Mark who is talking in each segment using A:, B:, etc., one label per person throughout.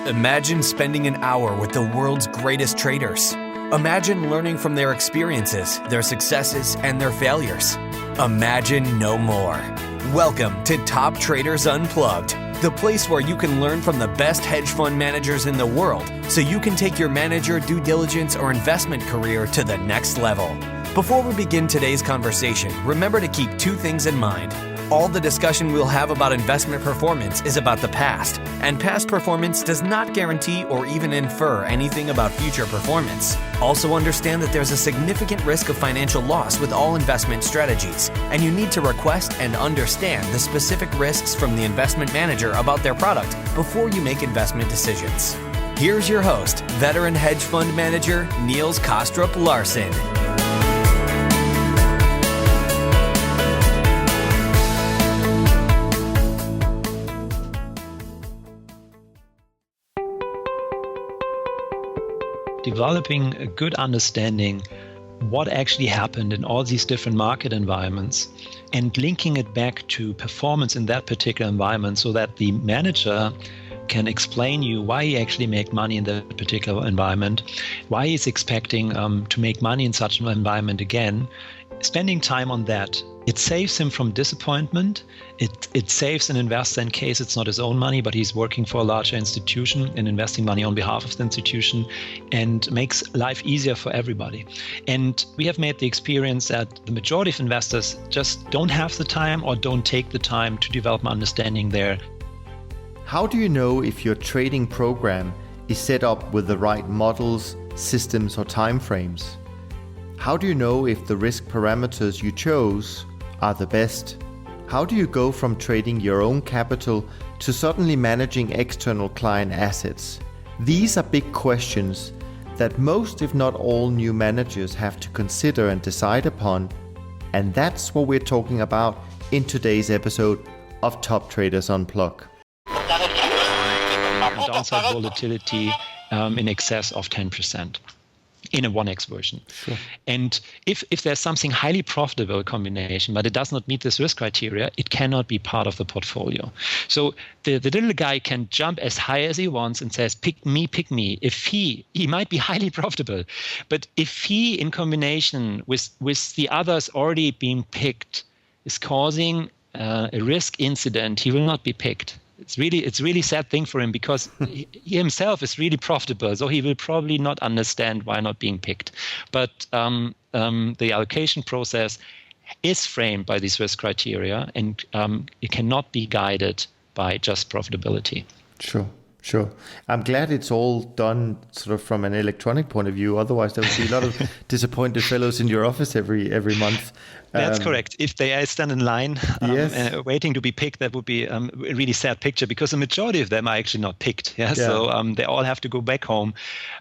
A: Imagine spending an hour with the world's greatest traders. Imagine learning from their experiences, their successes, and their failures. Imagine no more. Welcome to Top Traders Unplugged, the place where you can learn from the best hedge fund managers in the world so you can take your manager, due diligence, or investment career to the next level. Before we begin today's conversation, remember to keep two things in mind. All the discussion we'll have about investment performance is about the past, and past performance does not guarantee or even infer anything about future performance. Also understand that there's a significant risk of financial loss with all investment strategies, and you need to request and understand the specific risks from the investment manager about their product before you make investment decisions. Here's your host, veteran hedge fund manager Niels Larsen.
B: Developing a good understanding what actually happened in all these different market environments and linking it back to performance in that particular environment so that the manager can explain you why he actually made money in that particular environment, why he's expecting to make money in such an environment again. Spending time on that, it saves him from disappointment. It saves an investor in case it's not his own money, but he's working for a larger institution and investing money on behalf of the institution, and makes life easier for everybody. And we have made the experience that the majority of investors just don't have the time or don't take the time to develop an understanding there.
C: How do you know if your trading program is set up with the right models, systems, or timeframes? How do you know if the risk parameters you chose are the best? How do you go from trading your own capital to suddenly managing external client assets? These are big questions that most, if not all, new managers have to consider and decide upon, and that's what we're talking about in today's episode of Top Traders Unplugged.
B: Downside volatility in excess of 10%. In a 1x version.
C: Sure.
B: And if there's something highly profitable combination, but it does not meet this risk criteria, it cannot be part of the portfolio. So the little guy can jump as high as he wants and says, pick me. If he might be highly profitable, but if he, in combination with the others already being picked, is causing a risk incident, he will not be picked. It's really sad thing for him because he himself is really profitable, so he will probably not understand why not being picked. But the allocation process is framed by these risk criteria, and it cannot be guided by just profitability.
C: Sure. I'm glad it's all done sort of from an electronic point of view. Otherwise, there would be a lot of disappointed fellows in your office every month.
B: That's correct. If they stand in line
C: yes.
B: Waiting to be picked, that would be a really sad picture because the majority of them are actually not picked. Yeah? So they all have to go back home.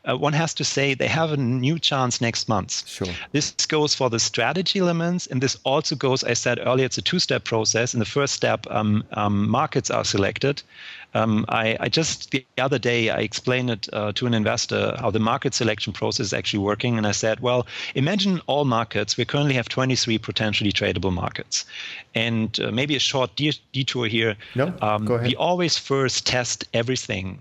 B: One has to say they have a new chance next month.
C: Sure.
B: This goes for the strategy elements, and this also goes, I said earlier, it's a two-step process. In the first step, markets are selected. I just the other day I explained it to an investor how the market selection process is actually working, and I said, well, imagine all markets. We currently have 23 potentially tradable markets, and maybe a short detour here.
C: No, go ahead.
B: We always first test everything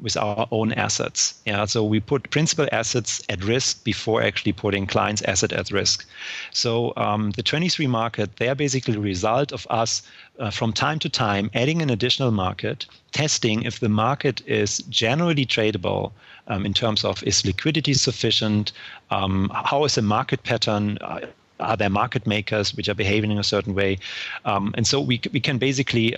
B: with our own assets. Yeah, so we put principal assets at risk before actually putting clients' asset at risk. So the 23 market, they are basically a result of us from time to time adding an additional market, testing if the market is generally tradable in terms of is liquidity sufficient, how is the market pattern, are there market makers which are behaving in a certain way? And so we can basically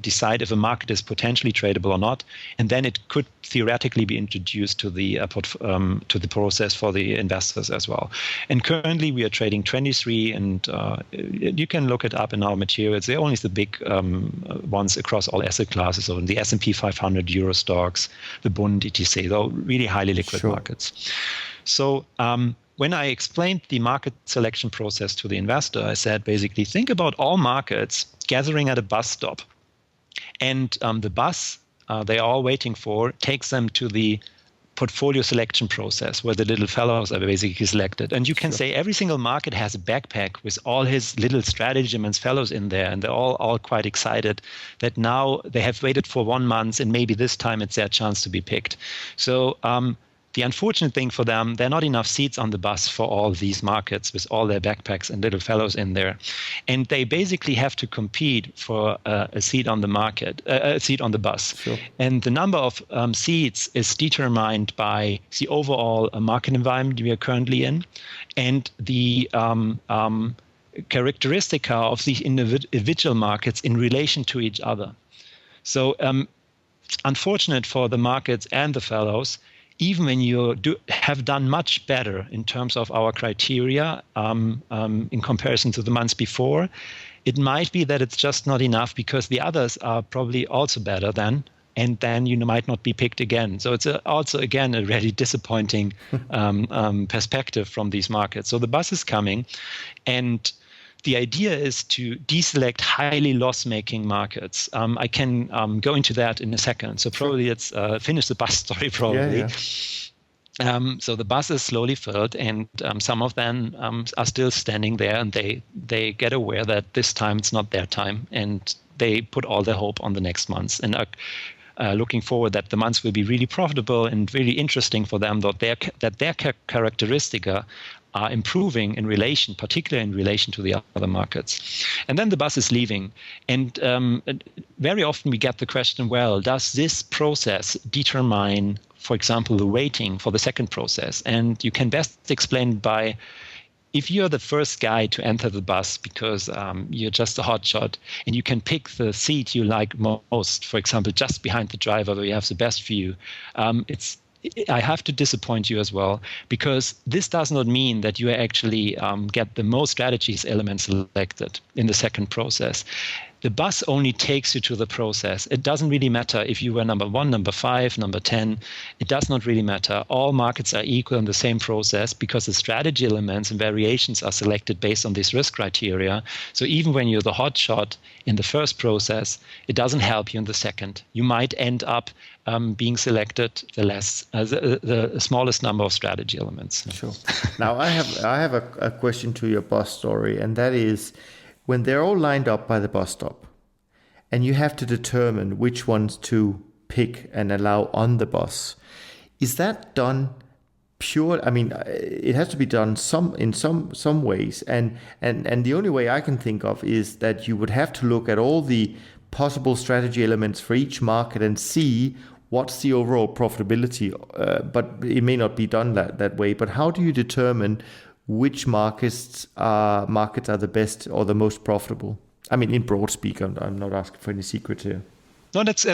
B: decide if a market is potentially tradable or not, and then it could theoretically be introduced to the process for the investors as well. And currently we are trading 23, and you can look it up in our materials. They're only the big ones across all asset classes, so in the S&P 500, Euro stocks, the Bund, etc. So really highly liquid markets. So when I explained the market selection process to the investor, I said, basically, think about all markets gathering at a bus stop. And the bus they are all waiting for takes them to the portfolio selection process where the little fellows are basically selected. And you can say every single market has a backpack with all his little strategy and fellows in there, and they're all quite excited that now they have waited for 1 month and maybe this time it's their chance to be picked. So the unfortunate thing for them, there are not enough seats on the bus for all these markets with all their backpacks and little fellows in there. And they basically have to compete for a seat on the market, a seat on the bus.
C: Sure.
B: And the number of seats is determined by the overall market environment we are currently in and the characteristic of these individual markets in relation to each other. So it's unfortunate for the markets and the fellows, even when you have done much better in terms of our criteria in comparison to the months before, it might be that it's just not enough because the others are probably also better than, and then you might not be picked again. So it's also, again, a really disappointing perspective from these markets. So the bus is coming, and the idea is to deselect highly loss-making markets. I can go into that in a second. So probably let's finish the bus story probably. Yeah. So the bus is slowly filled, and some of them are still standing there, and they get aware that this time it's not their time, and they put all their hope on the next months and are looking forward that the months will be really profitable and really interesting for them, that their characteristic are improving in relation, particularly in relation to the other markets. And then the bus is leaving. And very often we get the question, well, does this process determine, for example, the weighting for the second process? And you can best explain by, if you're the first guy to enter the bus because you're just a hotshot and you can pick the seat you like most, for example, just behind the driver where you have the best view, I have to disappoint you as well, because this does not mean that you actually get the most strategies elements selected in the second process. The bus only takes you to the process. It doesn't really matter if you were number 1, number 5, number 10. It does not really matter. All markets are equal in the same process because the strategy elements and variations are selected based on these risk criteria. So even when you're the hot shot in the first process, it doesn't help you in the second. You might end up being selected the smallest number of strategy elements.
C: Sure. Now I have a question to your bus story, and that is, when they're all lined up by the bus stop and you have to determine which ones to pick and allow on the bus, is that done pure? I mean, it has to be done in some ways. And the only way I can think of is that you would have to look at all the possible strategy elements for each market and see what's the overall profitability. But it may not be done that way. But how do you determine which markets are the best or the most profitable? I mean, in broad speak, I'm not asking for any secrets here.
B: No, that's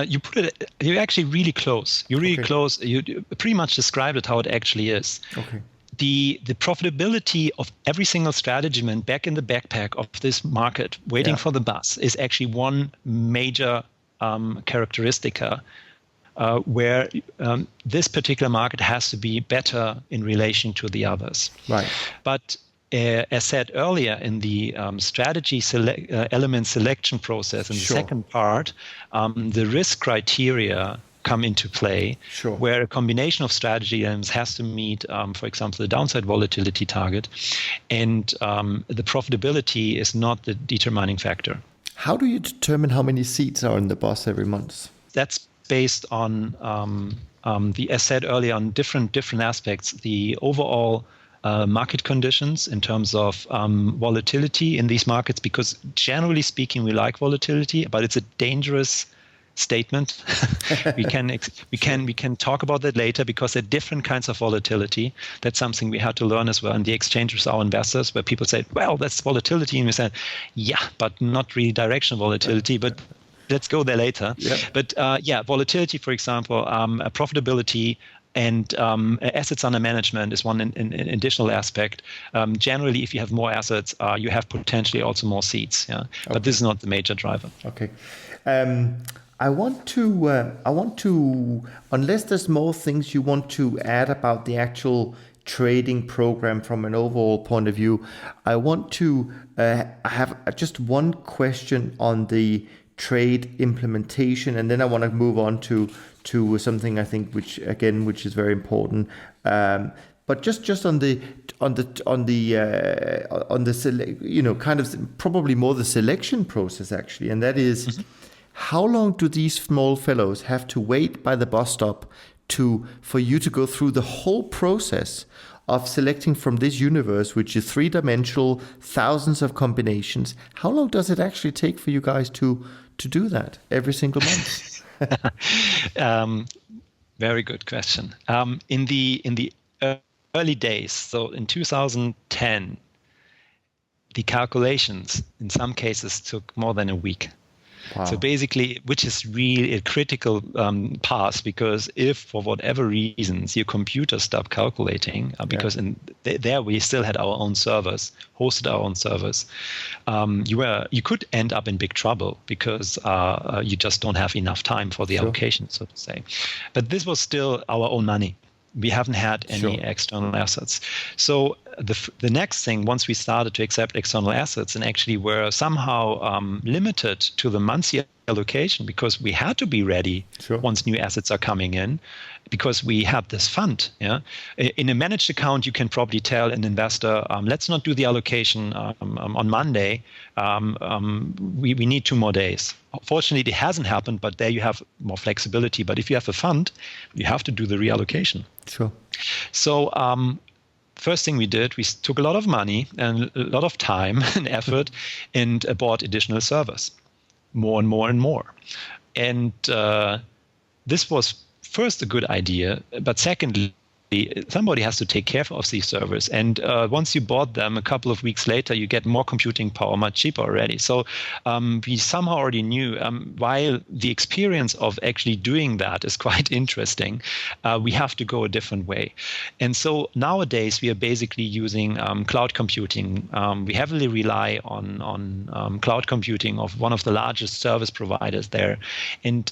B: you put it. You're actually really close. You're really close. You pretty much described it how it actually is. Okay. The profitability of every single strategy back in the backpack of this market, waiting for the bus, is actually one major characteristic. Where this particular market has to be better in relation to the others. Right. But as said earlier, in the strategy element selection process, in the second part, the risk criteria come into play, where a combination of strategy elements has to meet, for example, the downside volatility target, and the profitability is not the determining factor.
C: How do you determine how many seats are in the bus every month?
B: That's based on as said earlier, on different aspects, the overall market conditions in terms of volatility in these markets, because generally speaking, we like volatility, but it's a dangerous statement. we can talk about that later, because there are different kinds of volatility. That's something we had to learn as well in the exchange with our investors, where people say, well, that's volatility. And we said, yeah, but not really directional volatility, but let's go there later. Yep. But volatility, for example, profitability and assets under management is one an additional aspect. Generally, if you have more assets, you have potentially also more seats. Yeah, but this is not the major driver.
C: Okay. I want to, unless there's more things you want to add about the actual trading program from an overall point of view, I want to have just one question on the trade implementation, and then I want to move on to something I think which is very important. But just on the kind of probably more the selection process actually, and that is, how long do these small fellows have to wait by the bus stop for you to go through the whole process of selecting from this universe, which is 3-dimensional, thousands of combinations? How long does it actually take for you guys to do that every single month?
B: Very good question. In the early days, so in 2010, the calculations in some cases took more than a week.
C: Wow.
B: So basically, which is really a critical pass, because if for whatever reasons your computer stopped calculating, because there we still had our own servers, hosted our own servers, you could end up in big trouble because you just don't have enough time for the allocation, so to say. But this was still our own money. We haven't had any external assets. So the next thing, once we started to accept external assets and actually were somehow limited to the monthly allocation, because we had to be ready once new assets are coming in, because we have this fund. In a managed account, you can probably tell an investor, let's not do the allocation on Monday. We need 2 more days. Fortunately, it hasn't happened, but there you have more flexibility. But if you have a fund, you have to do the reallocation.
C: Sure.
B: So first thing we did, we took a lot of money and a lot of time and effort and bought additional servers, more and more and more. And this was first a good idea, but secondly, somebody has to take care of these servers. And once you bought them, a couple of weeks later, you get more computing power much cheaper already. So we somehow already knew, while the experience of actually doing that is quite interesting, we have to go a different way. And so nowadays, we are basically using cloud computing. We heavily rely on cloud computing of one of the largest service providers there. And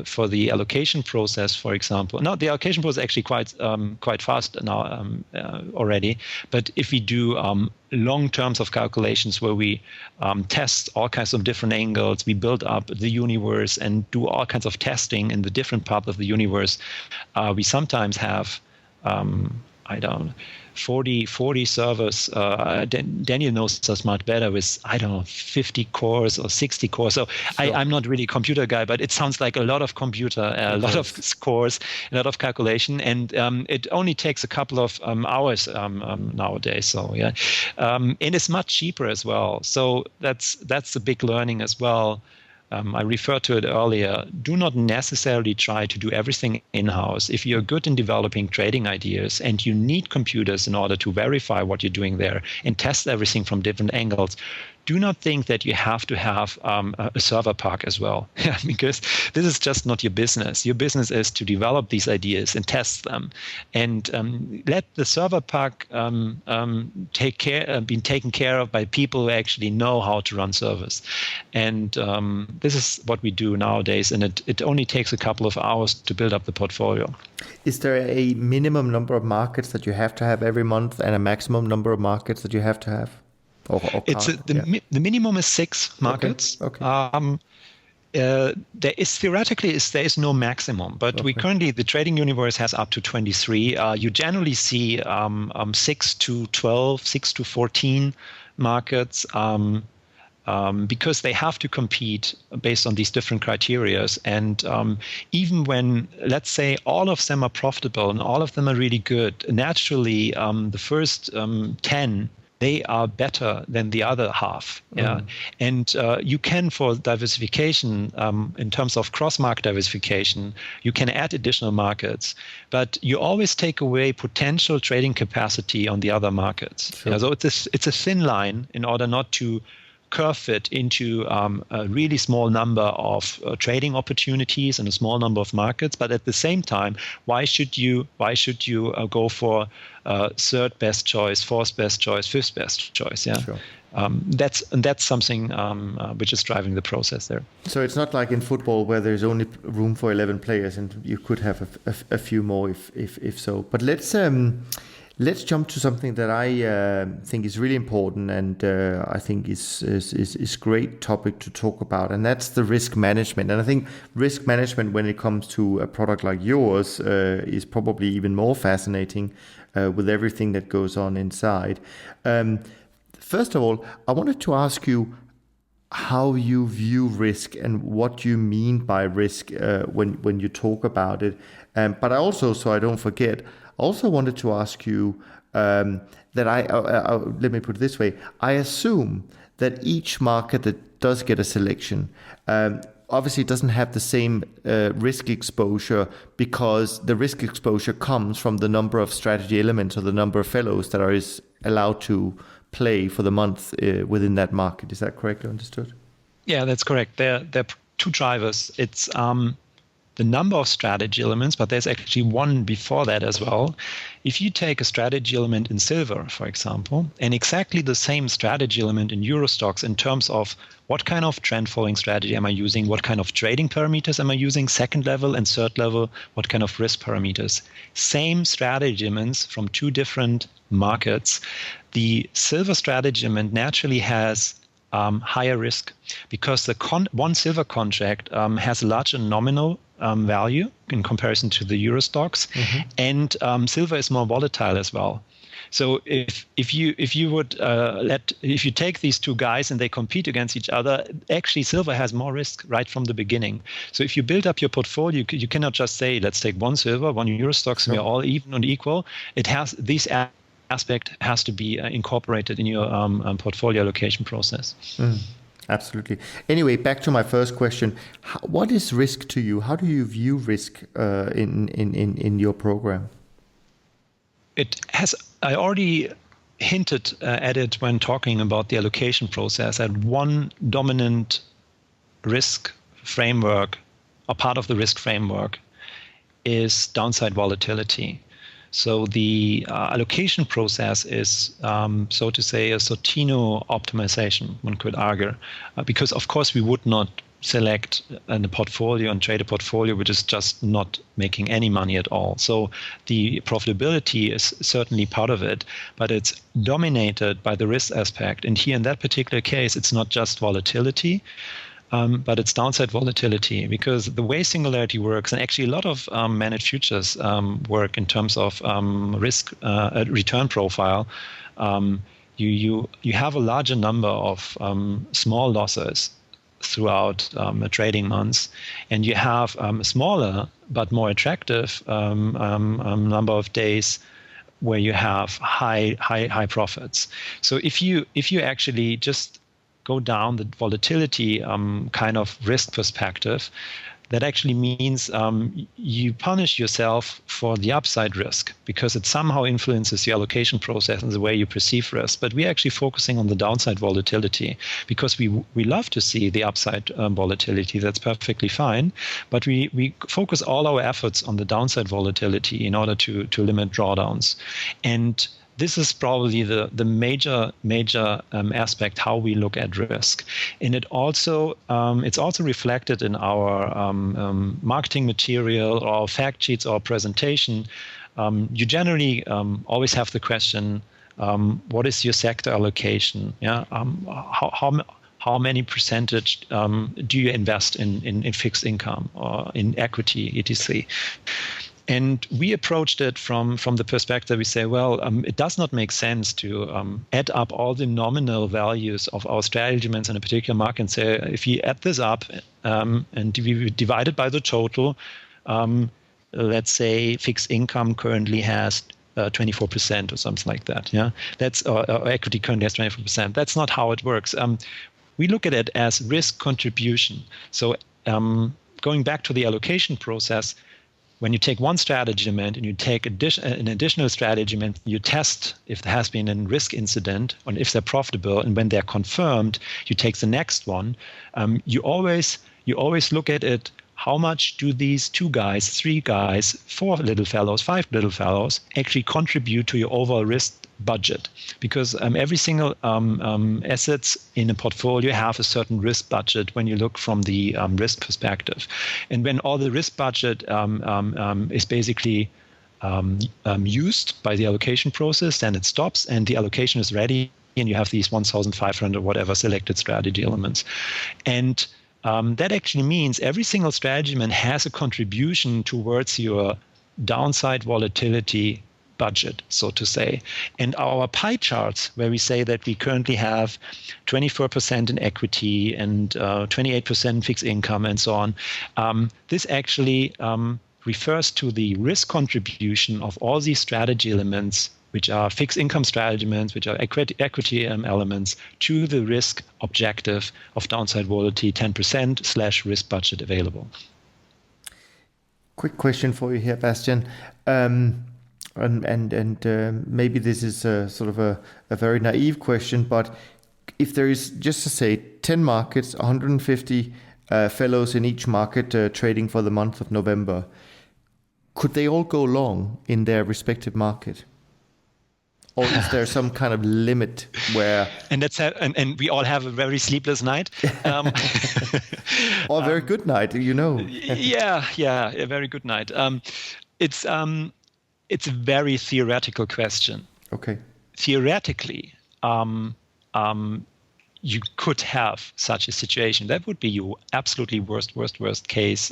B: for the allocation process, for example, the allocation process is actually quite fast now already. But if we do long terms of calculations where we test all kinds of different angles, we build up the universe and do all kinds of testing in the different parts of the universe, we sometimes have 40 servers. Daniel knows this much better with, 50 cores or 60 cores. So I'm not really a computer guy, but it sounds like a lot of computer, a lot of cores, a lot of calculation. And it only takes a couple of hours nowadays. So, and it's much cheaper as well. So that's a big learning as well. I referred to it earlier. Do not necessarily try to do everything in-house. If you're good in developing trading ideas and you need computers in order to verify what you're doing there and test everything from different angles, do not think that you have to have a server park as well, because this is just not your business. Your business is to develop these ideas and test them, and let the server park be taken care of by people who actually know how to run servers. And this is what we do nowadays, and it only takes a couple of hours to build up the portfolio.
C: Is there a minimum number of markets that you have to have every month and a maximum number of markets that you have to have?
B: The minimum is 6 markets.
C: Okay.
B: There is no maximum, but we currently, the trading universe has up to 23. You generally see 6 to 12, 6 to 14 markets, because they have to compete based on these different criteria. And even when, let's say, all of them are profitable and all of them are really good, naturally, the first 10, they are better than the other half. And you can, for diversification, in terms of cross-market diversification, you can add additional markets, but you always take away potential trading capacity on the other markets. So it's a thin line in order not to curve fit into a really small number of trading opportunities and a small number of markets. But at the same time, why should you go for third best choice, fourth best choice, fifth best choice? That's something which is driving the process there.
C: So it's not like in football where there's only room for 11 players and you could have a few more if so. But Let's jump to something that I think is really important, and I think is great topic to talk about, and that's the risk management. And I think risk management, when it comes to a product like yours, is probably even more fascinating with everything that goes on inside. First of all, I wanted to ask you how you view risk and what you mean by risk when you talk about it. But I also, so I don't forget, also wanted to ask you that let me put it this way. I assume that each market that does get a selection obviously doesn't have the same risk exposure, because the risk exposure comes from the number of strategy elements or the number of fellows that are allowed to play for the month within that market. Is that correctly understood?
B: Yeah, that's correct. There are two drivers. It's the number of strategy elements, but there's actually one before that as well. If you take a strategy element in silver, for example, and exactly the same strategy element in Euro stocks in terms of what kind of trend following strategy am I using, what kind of trading parameters am I using, second level and third level, what kind of risk parameters. Same strategy elements from two different markets. The silver strategy element naturally has higher risk, because the one silver contract has a larger nominal value in comparison to the Euro stocks, and silver is more volatile as well. So if you take these two guys and they compete against each other, actually silver has more risk right from the beginning. So if you build up your portfolio, you cannot just say, let's take one silver, one Euro stocks, and we're all even and equal. It has these aspect has to be incorporated in your portfolio allocation process.
C: Absolutely. Anyway, back to my first question. What is risk to you? How do you view risk in your program?
B: I already hinted at it when talking about the allocation process, that one dominant risk framework, or part of the risk framework, is downside volatility. So the allocation process is, so to say, a Sortino optimization, one could argue, because of course we would not select a portfolio and trade a portfolio which is just not making any money at all. So the profitability is certainly part of it, but it's dominated by the risk aspect. And here in that particular case, it's not just volatility, but it's downside volatility, because the way Singularity works, and actually a lot of managed futures work in terms of risk return profile, you have a larger number of small losses throughout a trading months, and you have a smaller but more attractive number of days where you have high profits. So if you actually just go down the volatility kind of risk perspective, that actually means you punish yourself for the upside risk, because it somehow influences the allocation process and the way you perceive risk. But we're actually focusing on the downside volatility, because we love to see the upside volatility. That's perfectly fine. But we focus all our efforts on the downside volatility in order to limit drawdowns. And this is probably the major aspect how we look at risk, and it's also reflected in our marketing material or our fact sheets or presentation. You generally always have the question, what is your sector allocation? Yeah, how many percentage do you invest in fixed income or in equity, etc. And we approached it from the perspective, we say, well, it does not make sense to add up all the nominal values of our strategy elements in a particular market and say, if you add this up and we divide it by the total, let's say fixed income currently has 24% or something like that. Yeah, that's or equity currently has 24%. That's not how it works. We look at it as risk contribution. So going back to the allocation process, when you take one strategy element and you take an additional strategy element, you test if there has been a risk incident and if they're profitable, and when they're confirmed, you take the next one. You always look at it. How much do these 2 guys, 3 guys, 4 little fellows, 5 little fellows actually contribute to your overall risk budget? Because every single assets in a portfolio have a certain risk budget when you look from the risk perspective. And when all the risk budget is basically used by the allocation process, then it stops and the allocation is ready, and you have these 1,500 whatever selected strategy elements. And that actually means every single strategy element has a contribution towards your downside volatility budget, so to say. And our pie charts, where we say that we currently have 24% in equity and 28% fixed income and so on, this actually refers to the risk contribution of all these strategy elements, which are fixed income strategy elements, which are equity elements, to the risk objective of downside volatility 10% / risk budget available.
C: Quick question for you here, Bastian. Maybe this is sort of a very naive question, but if there is, just to say, 10 markets, 150 fellows in each market trading for the month of November, could they all go long in their respective market? Or is there some kind of limit where... And
B: we all have a very sleepless night.
C: Or a very good night,
B: Yeah, a very good night. It's a very theoretical question.
C: Okay.
B: Theoretically, you could have such a situation. That would be your absolutely worst case,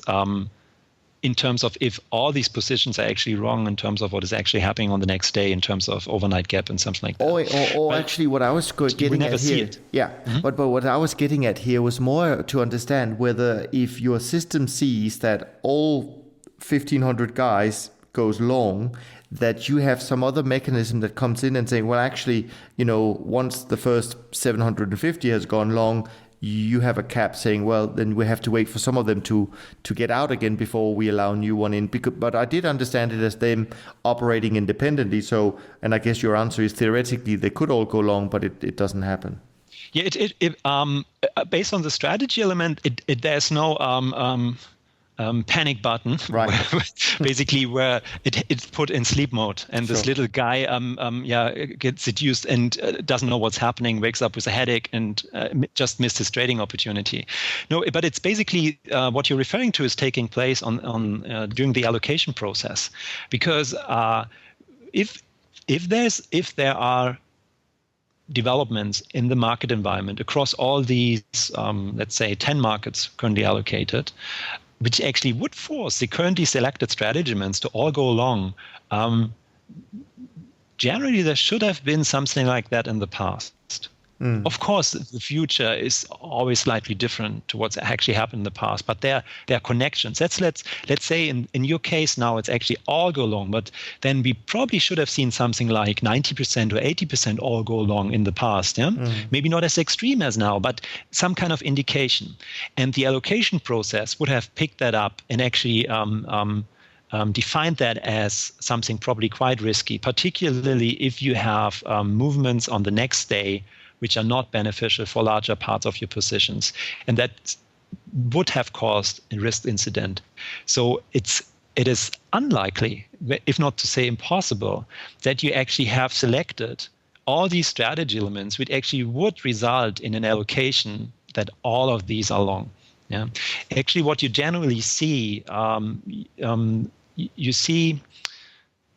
B: in terms of if all these positions are actually wrong in terms of what is actually happening on the next day in terms of overnight gap and something like that.
C: Or actually what I was getting at here. Yeah, mm-hmm. But what I was getting at here was more to understand whether if your system sees that all 1,500 guys goes long, that you have some other mechanism that comes in and saying, well, actually, once the first 750 has gone long, you have a cap saying, well, then we have to wait for some of them to get out again before we allow a new one in. But I did understand it as them operating independently. So, and I guess your answer is theoretically they could all go long, but it doesn't happen.
B: Yeah, based on the strategy element, there's no panic button,
C: right?
B: Basically, where it's put in sleep mode, and this little guy, gets seduced and doesn't know what's happening, wakes up with a headache, and just missed his trading opportunity. No, but it's basically what you're referring to is taking place on during the allocation process, because if there are developments in the market environment across all these, let's say, 10 markets currently allocated, which actually would force the currently selected strategy elements to all go long. Generally, there should have been something like that in the past. Of course, the future is always slightly different to what's actually happened in the past, but there are connections. Let's say in your case now it's actually all go long, but then we probably should have seen something like 90% or 80% all go long in the past. Yeah? Maybe not as extreme as now, but some kind of indication. And the allocation process would have picked that up and actually defined that as something probably quite risky, particularly if you have movements on the next day which are not beneficial for larger parts of your positions. And that would have caused a risk incident. So it is unlikely, if not to say impossible, that you actually have selected all these strategy elements which actually would result in an allocation that all of these are long. Yeah. Actually, what you generally see, you see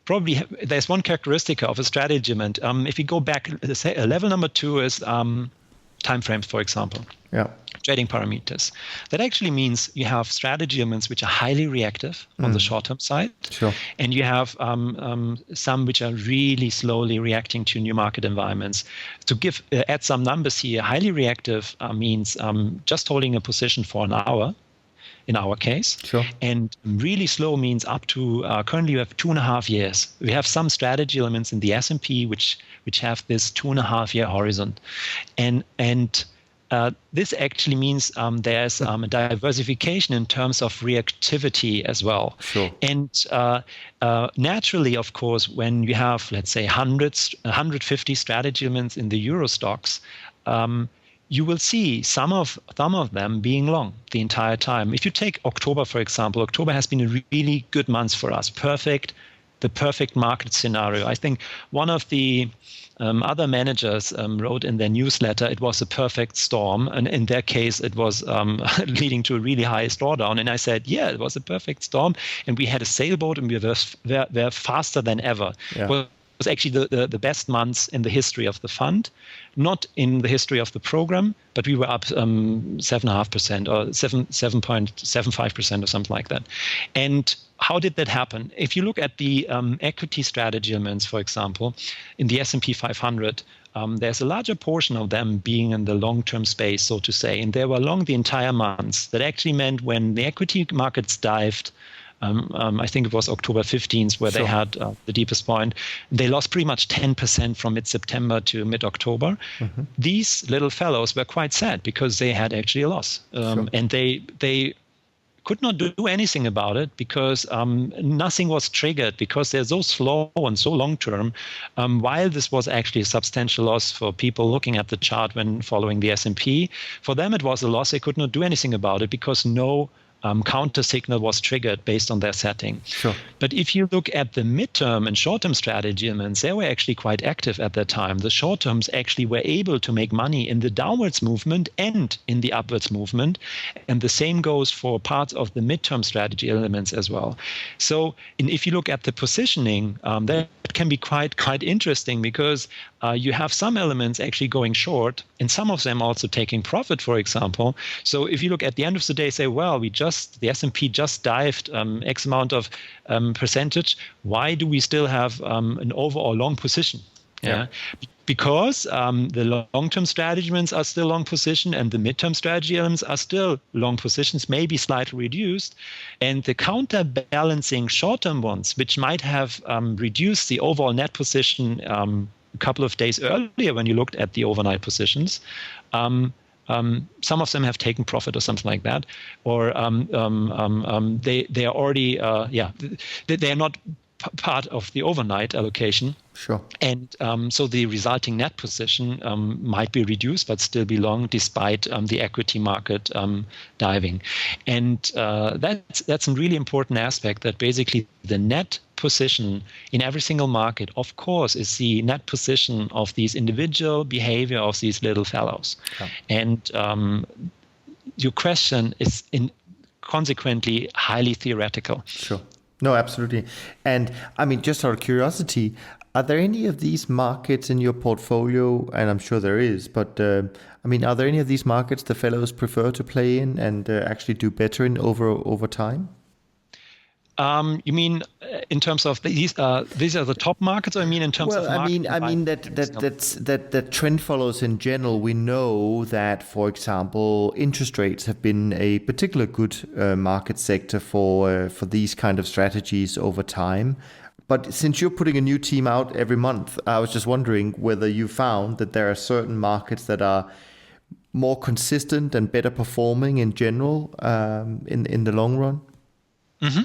B: probably there's one characteristic of a strategy element. If you go back, let's say level number 2 is time frames, for example.
C: Yeah.
B: Trading parameters. That actually means you have strategy elements which are highly reactive on the short-term side.
C: Sure.
B: And you have some which are really slowly reacting to new market environments. To add some numbers here, highly reactive means just holding a position for an hour, in our case.
C: Sure. And
B: really slow means up to, currently you have 2.5 years. We have some strategy elements in the S&P which have this 2.5 year horizon. And this actually means there's a diversification in terms of reactivity as well.
C: Sure.
B: And naturally, of course, when you have, let's say, 150 strategy elements in the Euro stocks, you will see some of them being long the entire time. If you take October, for example, October has been a really good month for us. Perfect the perfect market scenario. I think one of the other managers wrote in their newsletter it was a perfect storm, and in their case it was leading to a really high drawdown. And I said, yeah, it was a perfect storm, and we had a sailboat, and we were faster than ever.
C: Yeah.
B: Well, it was actually the best months in the history of the fund, not in the history of the program, but we were up 7.5% or 7.75% or something like that. And how did that happen? If you look at the equity strategy elements, for example, in the S&P 500, there's a larger portion of them being in the long-term space, so to say, and they were long the entire months. That actually meant when the equity markets dived, I think it was October 15th where they had the deepest point. They lost pretty much 10% from mid-September to mid-October. Mm-hmm. These little fellows were quite sad because they had actually a loss. And they could not do anything about it because nothing was triggered because they're so slow and so long-term. While this was actually a substantial loss for people looking at the chart when following the S&P, for them it was a loss. They could not do anything about it because no counter signal was triggered based on their setting.
C: Sure.
B: But if you look at the midterm and short-term strategy elements, they were actually quite active at that time. The short-terms actually were able to make money in the downwards movement and in the upwards movement. And the same goes for parts of the midterm strategy elements as well. So if you look at the positioning, that can be quite interesting because you have some elements actually going short and some of them also taking profit, for example. So if you look at the end of the day, say, well, the S&P just dived X amount of percentage. Why do we still have an overall long position? Yeah. Because the long-term strategy elements are still long position and the midterm strategy elements are still long positions, maybe slightly reduced. And the counterbalancing short-term ones, which might have reduced the overall net position a couple of days earlier when you looked at the overnight positions, some of them have taken profit or something like that, or they are already they are not part of the overnight allocation.
C: Sure.
B: And so the resulting net position might be reduced, but still be long despite the equity market diving. And that's a really important aspect, that basically the net position in every single market, of course, is the net position of these individual behavior of these little fellows. Yeah. And your question is consequently highly theoretical.
C: Sure. No, absolutely. And I mean, just out of curiosity, are there any of these markets in your portfolio? And I'm sure there is, but I mean, are there any of these markets the fellows prefer to play in and actually do better in over time?
B: You mean in terms of these are the top markets, or you mean in terms of market?
C: I mean that trend follows in general. We know that, for example, interest rates have been a particular good market sector for these kind of strategies over time. But since you're putting a new team out every month, I was just wondering whether you found that there are certain markets that are more consistent and better performing in general in the long run.
B: Mm-hmm.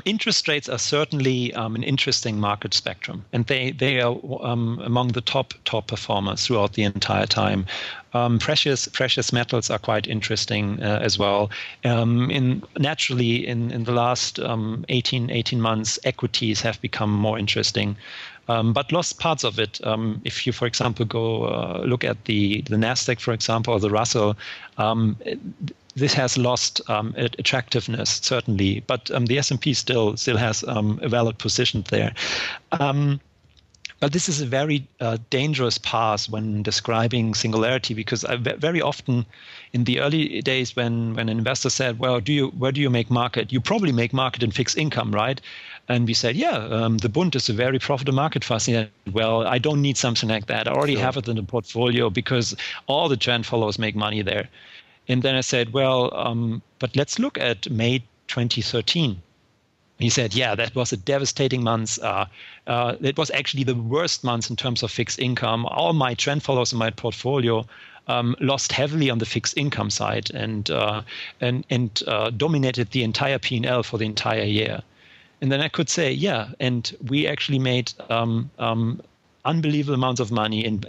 B: Interest rates are certainly an interesting market spectrum, and they are among the top performers throughout the entire time. Precious metals are quite interesting as well. Naturally, in the last 18 months, equities have become more interesting. But lost parts of it. If you, for example, go look at the Nasdaq, for example, or the Russell, this has lost attractiveness, certainly, but the S&P still has a valid position there. But this is a very dangerous path when describing singularity, because very often in the early days when an investor said, well, where do you make market? You probably make market in fixed income, right? And we said, the Bund is a very profitable market for us. Well, I don't need something like that. I already have it in the portfolio because all the trend followers make money there. And then I said, well, but let's look at May 2013. He said, that was a devastating month. It was actually the worst month in terms of fixed income. All my trend followers in my portfolio lost heavily on the fixed income side and dominated the entire P&L for the entire year. And then I could say, and we actually made unbelievable amounts of money in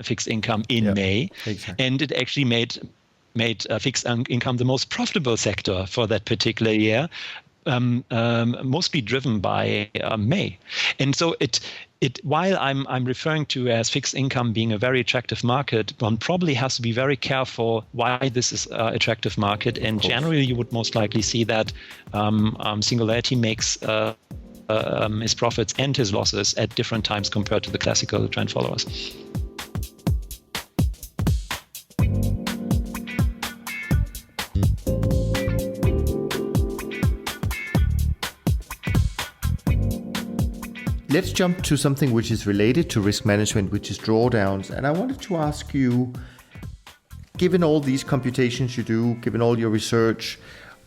B: fixed income in May, exactly. And it actually made fixed income the most profitable sector for that particular year. mostly driven by May. And so while I'm referring to as fixed income being a very attractive market, one probably has to be very careful why this is an attractive market. And generally, you would most likely see that Singularity makes his profits and his losses at different times compared to the classical trend followers.
C: Let's jump to something which is related to risk management, which is drawdowns. And I wanted to ask you, given all these computations you do, given all your research,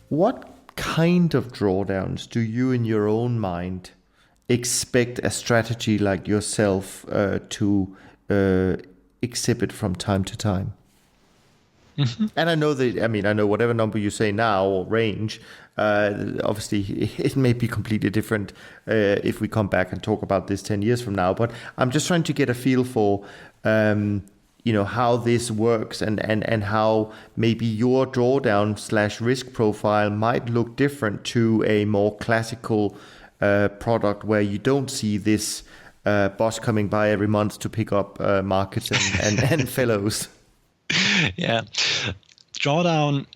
C: what kind of drawdowns do you, in your own mind, expect a strategy like yourself to exhibit from time to time? Mm-hmm. And I know whatever number you say now or range, obviously it may be completely different if we come back and talk about this 10 years from now. But I'm just trying to get a feel for, how this works and how maybe your drawdown / risk profile might look different to a more classical product where you don't see this boss coming by every month to pick up markets and fellows.
B: Yeah, drawdown,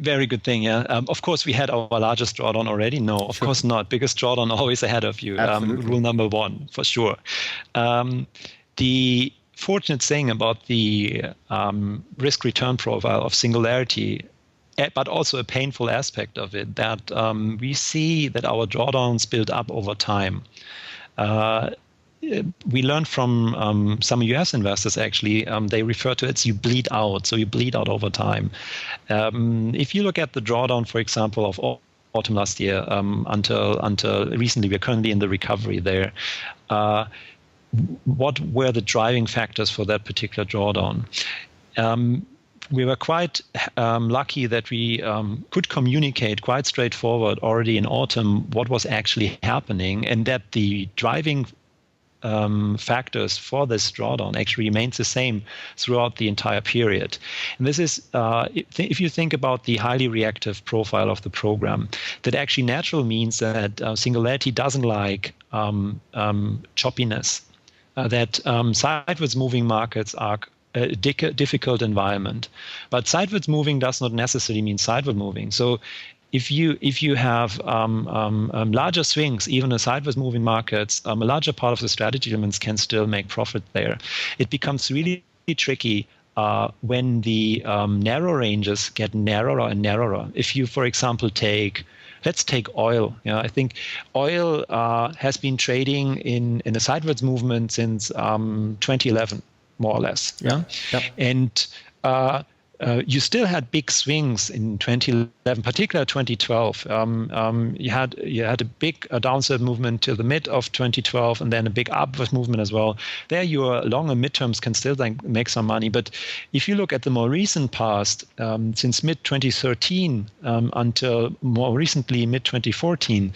B: very good thing. Yeah, of course we had our largest drawdown already. No, of course not. Biggest drawdown always ahead of you. Rule number one for sure. The fortunate thing about the risk return profile of Singularity, but also a painful aspect of it, that we see that our drawdowns build up over time. We learned from some US investors, actually, they refer to it as you bleed out. So you bleed out over time. If you look at the drawdown, for example, of autumn last year until recently, we're currently in the recovery there. What were the driving factors for that particular drawdown? We were quite lucky that we could communicate quite straightforward already in autumn what was actually happening, and that the driving factors for this drawdown actually remains the same throughout the entire period. And this is, if you think about the highly reactive profile of the program, that actually natural means that Singularity doesn't like choppiness, that sideways moving markets are a difficult environment. But sideways moving does not necessarily mean sideward moving. So if you have larger swings, even in sideways moving markets, a larger part of the strategy elements can still make profit there. It becomes really tricky when the narrow ranges get narrower and narrower. If you, for example, let's take oil. I think oil has been trading in a sideways movement since 2011, more or less. Yeah. Yep. And you still had big swings in 2011, particularly 2012. You had a big downside movement till the mid of 2012, and then a big upward movement as well. There, your longer midterms can still make some money. But if you look at the more recent past, since mid 2013 until more recently mid 2014,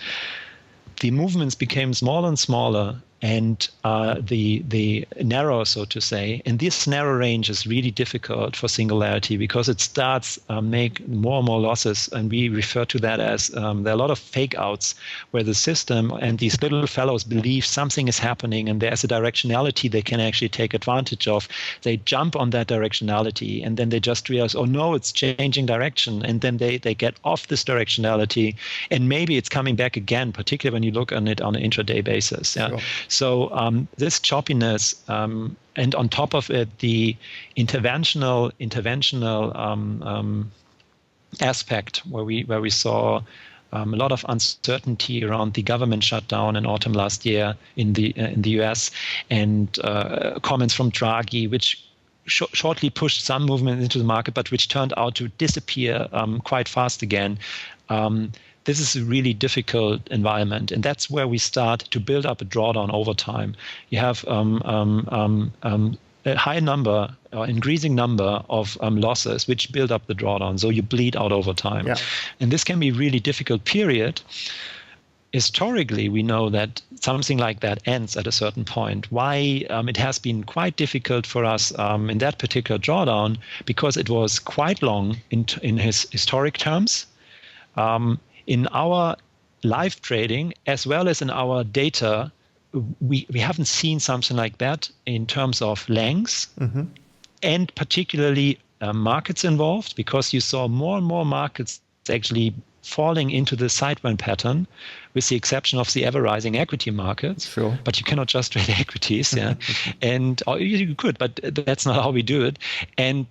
B: the movements became smaller and smaller, and the narrow, so to say. And this narrow range is really difficult for Singularity because it starts make more and more losses, and we refer to that as there are a lot of fake outs where the system and these little fellows believe something is happening and there's a directionality they can actually take advantage of. They jump on that directionality and then they just realize, oh no, it's changing direction, and then they get off this directionality and maybe it's coming back again, particularly when you look on it on an intraday basis. Yeah. Sure. So this choppiness, and on top of it, the interventional aspect, where we saw a lot of uncertainty around the government shutdown in autumn last year in the US, and comments from Draghi, which shortly pushed some movement into the market, but which turned out to disappear quite fast again. This is a really difficult environment, and that's where we start to build up a drawdown over time. You have a high number, increasing number of losses, which build up the drawdown. So you bleed out over time. Yeah. And this can be a really difficult period. Historically, we know that something like that ends at a certain point. Why it has been quite difficult for us in that particular drawdown, because it was quite long in his historic terms. In our live trading as well as in our data, we haven't seen something like that in terms of lengths and particularly markets involved, because you saw more and more markets actually falling into the sideways pattern, with the exception of the ever-rising equity markets.
C: Sure.
B: But you cannot just trade equities, yeah. And you could, but that's not how we do it. And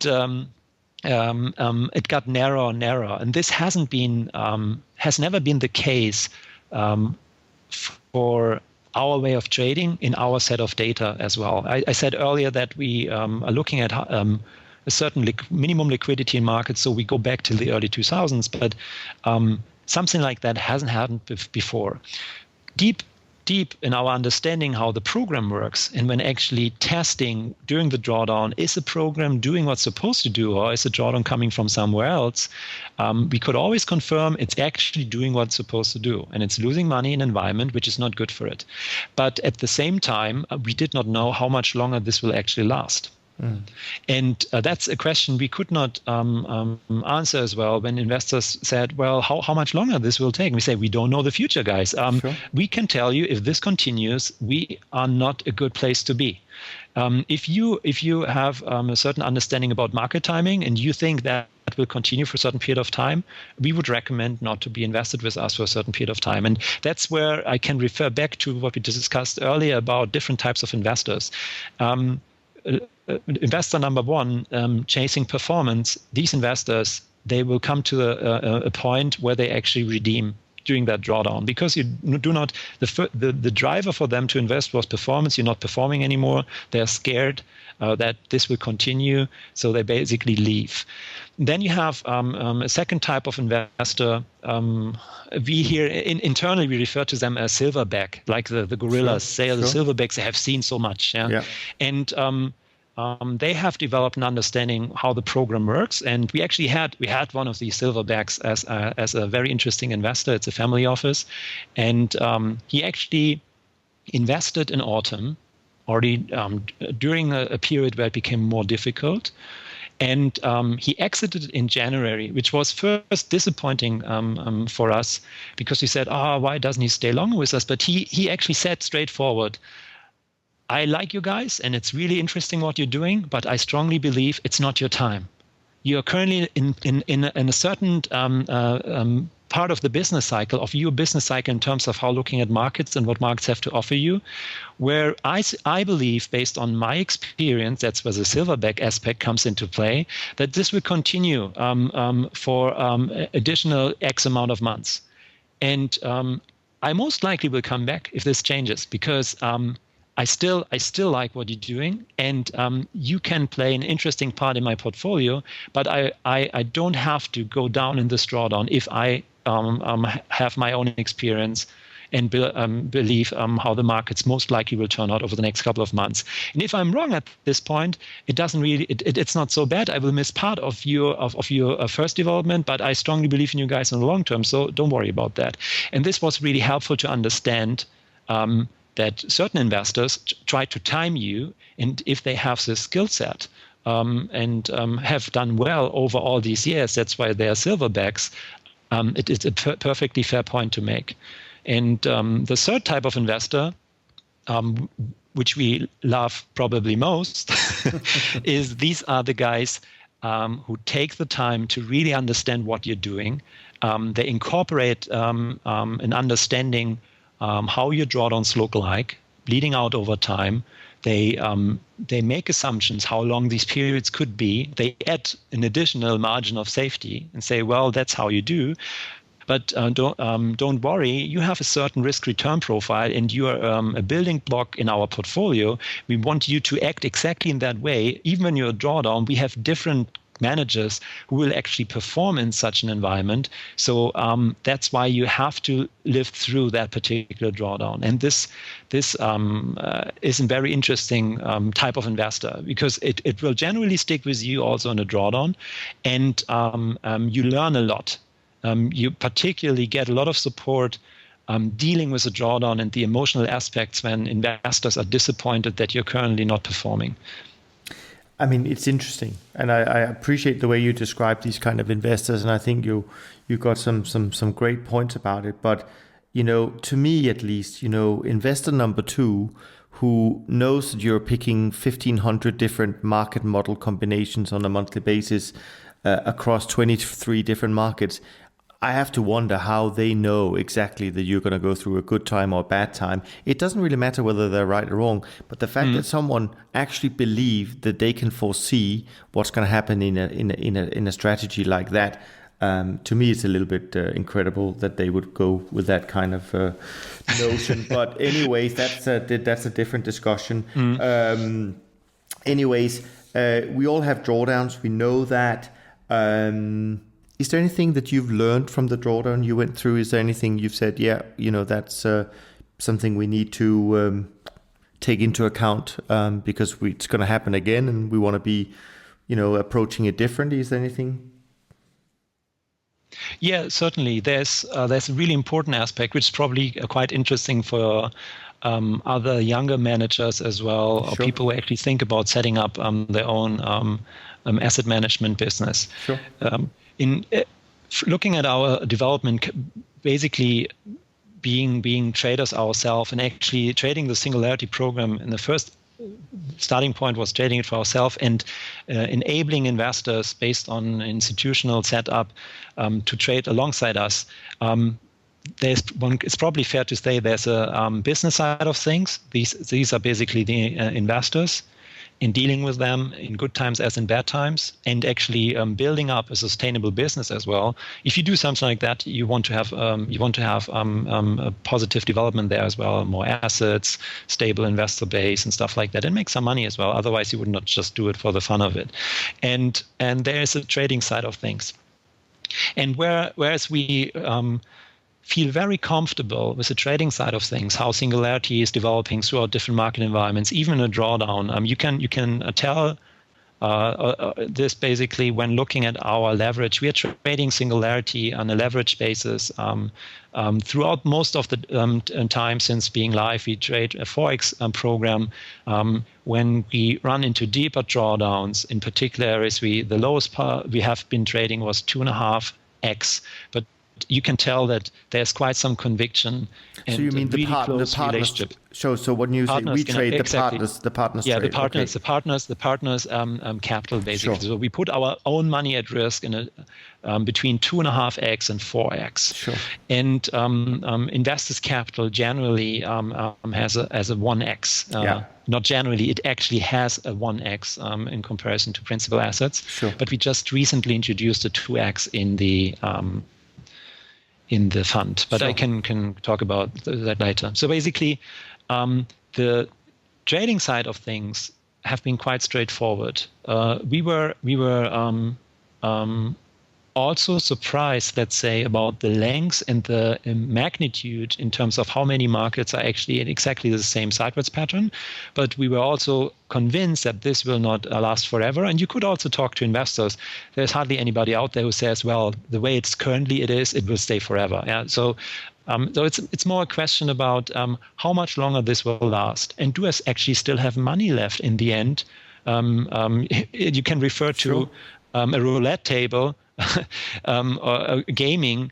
B: it got narrower and narrower, and this has never been the case for our way of trading in our set of data as well. I said earlier that we are looking at a certain minimum liquidity in markets, so we go back to the early 2000s, but something like that hasn't happened before. Deep in our understanding how the program works, and when actually testing during the drawdown, is the program doing what's supposed to do, or is the drawdown coming from somewhere else, we could always confirm it's actually doing what's supposed to do, and it's losing money in an environment which is not good for it. But at the same time, we did not know how much longer this will actually last. And that's a question we could not answer as well when investors said, well, how much longer this will take? And we say, we don't know the future, guys.
C: Sure.
B: We can tell you if this continues, we are not a good place to be. If you have a certain understanding about market timing and you think that will continue for a certain period of time, we would recommend not to be invested with us for a certain period of time. And that's where I can refer back to what we discussed earlier about different types of investors. Investor number one, chasing performance, these investors, they will come to a point where they actually redeem during that drawdown, because you do not, the driver for them to invest was performance. You're not performing anymore. They're scared that this will continue, so they basically leave. Then you have a second type of investor. We here internally we refer to them as silverback, like the gorillas.
C: Sure.
B: The silverbacks. They have seen so much, yeah. And they have developed an understanding how the program works, and we actually had one of these silverbacks as a very interesting investor. It's a family office, and he actually invested in autumn already during a period where it became more difficult, and he exited in January, which was first disappointing for us, because we said, why doesn't he stay longer with us? But he actually said straightforward, I like you guys, and it's really interesting what you're doing, but I strongly believe it's not your time. You're currently in a certain part of the business cycle, in terms of how looking at markets and what markets have to offer you, where I believe, based on my experience, that's where the silverback aspect comes into play, that this will continue for additional X amount of months. And I most likely will come back if this changes, because I still like what you're doing, and you can play an interesting part in my portfolio, but I don't have to go down in this drawdown if I have my own experience and believe how the markets most likely will turn out over the next couple of months. And if I'm wrong at this point, it doesn't really, it's not so bad. I will miss part of your first development, but I strongly believe in you guys in the long term, so don't worry about that. And this was really helpful to understand that certain investors try to time you, and if they have this skill set and have done well over all these years, that's why they are silverbacks. It's a perfectly fair point to make. And the third type of investor, which we love probably most, is these are the guys who take the time to really understand what you're doing. They incorporate an understanding how your drawdowns look like, bleeding out over time. They make assumptions how long these periods could be. They add an additional margin of safety and say, well, that's how you do. But don't worry, you have a certain risk-return profile, and you are a building block in our portfolio. We want you to act exactly in that way. Even when you're a drawdown, we have different managers who will actually perform in such an environment. So that's why you have to live through that particular drawdown. And this is a very interesting type of investor, because it will generally stick with you also in a drawdown, and you learn a lot. You particularly get a lot of support dealing with a drawdown and the emotional aspects when investors are disappointed that you're currently not performing.
C: I mean, it's interesting, and I appreciate the way you describe these kind of investors, and I think you got some great points about it. But to me at least, investor number 2 who knows that you're picking 1,500 different market model combinations on a monthly basis across 23 different markets, I have to wonder how they know exactly that you're going to go through a good time or a bad time. It doesn't really matter whether they're right or wrong, but the fact that someone actually believes that they can foresee what's going to happen in a strategy like that, to me, it's a little bit incredible that they would go with that kind of notion. But anyways, that's a different discussion. Anyways, we all have drawdowns. We know that. Is there anything that you've learned from the drawdown you went through? Is there anything you've said, that's something we need to take into account because it's going to happen again and we want to be, approaching it differently? Is there anything?
B: Yeah, certainly. There's a really important aspect, which is probably quite interesting for other younger managers as well, or people who actually think about setting up their own asset management business.
C: Sure.
B: In looking at our development, basically being traders ourselves and actually trading the Singularity program in the first starting point was trading it for ourselves and enabling investors based on institutional setup to trade alongside us. It's probably fair to say there's a business side of things. These are basically the investors, in dealing with them in good times as in bad times, and actually building up a sustainable business as well. If you do something like that, you want to have a positive development there as well, more assets, stable investor base, and stuff like that, and make some money as well. Otherwise, you would not just do it for the fun of it. And there is a trading side of things. And whereas we feel very comfortable with the trading side of things, how Singularity is developing throughout different market environments, even in a drawdown. You can tell this basically when looking at our leverage. We are trading Singularity on a leverage basis throughout most of the time since being live. We trade a 4x program. When we run into deeper drawdowns, in particular areas, the lowest part we have been trading was 2.5x, but you can tell that there's quite some conviction. And
C: so you mean the partners? So what you say? We trade exactly. The partners.
B: Yeah,
C: trade.
B: The partners capital basically.
C: Sure.
B: So we put our own money at risk in between 2.5x and 4x.
C: Sure.
B: And investors' capital generally has a 1x. Not generally, it actually has a 1x in comparison to principal assets.
C: Sure.
B: But we just recently introduced a 2x in the fund, but sure. I can talk about that later. So basically, the trading side of things have been quite straightforward. We were also surprised, let's say, about the length and the magnitude in terms of how many markets are actually in exactly the same sideways pattern. But we were also convinced that this will not last forever. And you could also talk to investors. There's hardly anybody out there who says, well, the way it's currently it will stay forever. Yeah. So it's more a question about how much longer this will last. And do us actually still have money left in the end? You can refer to a roulette table. Or gaming,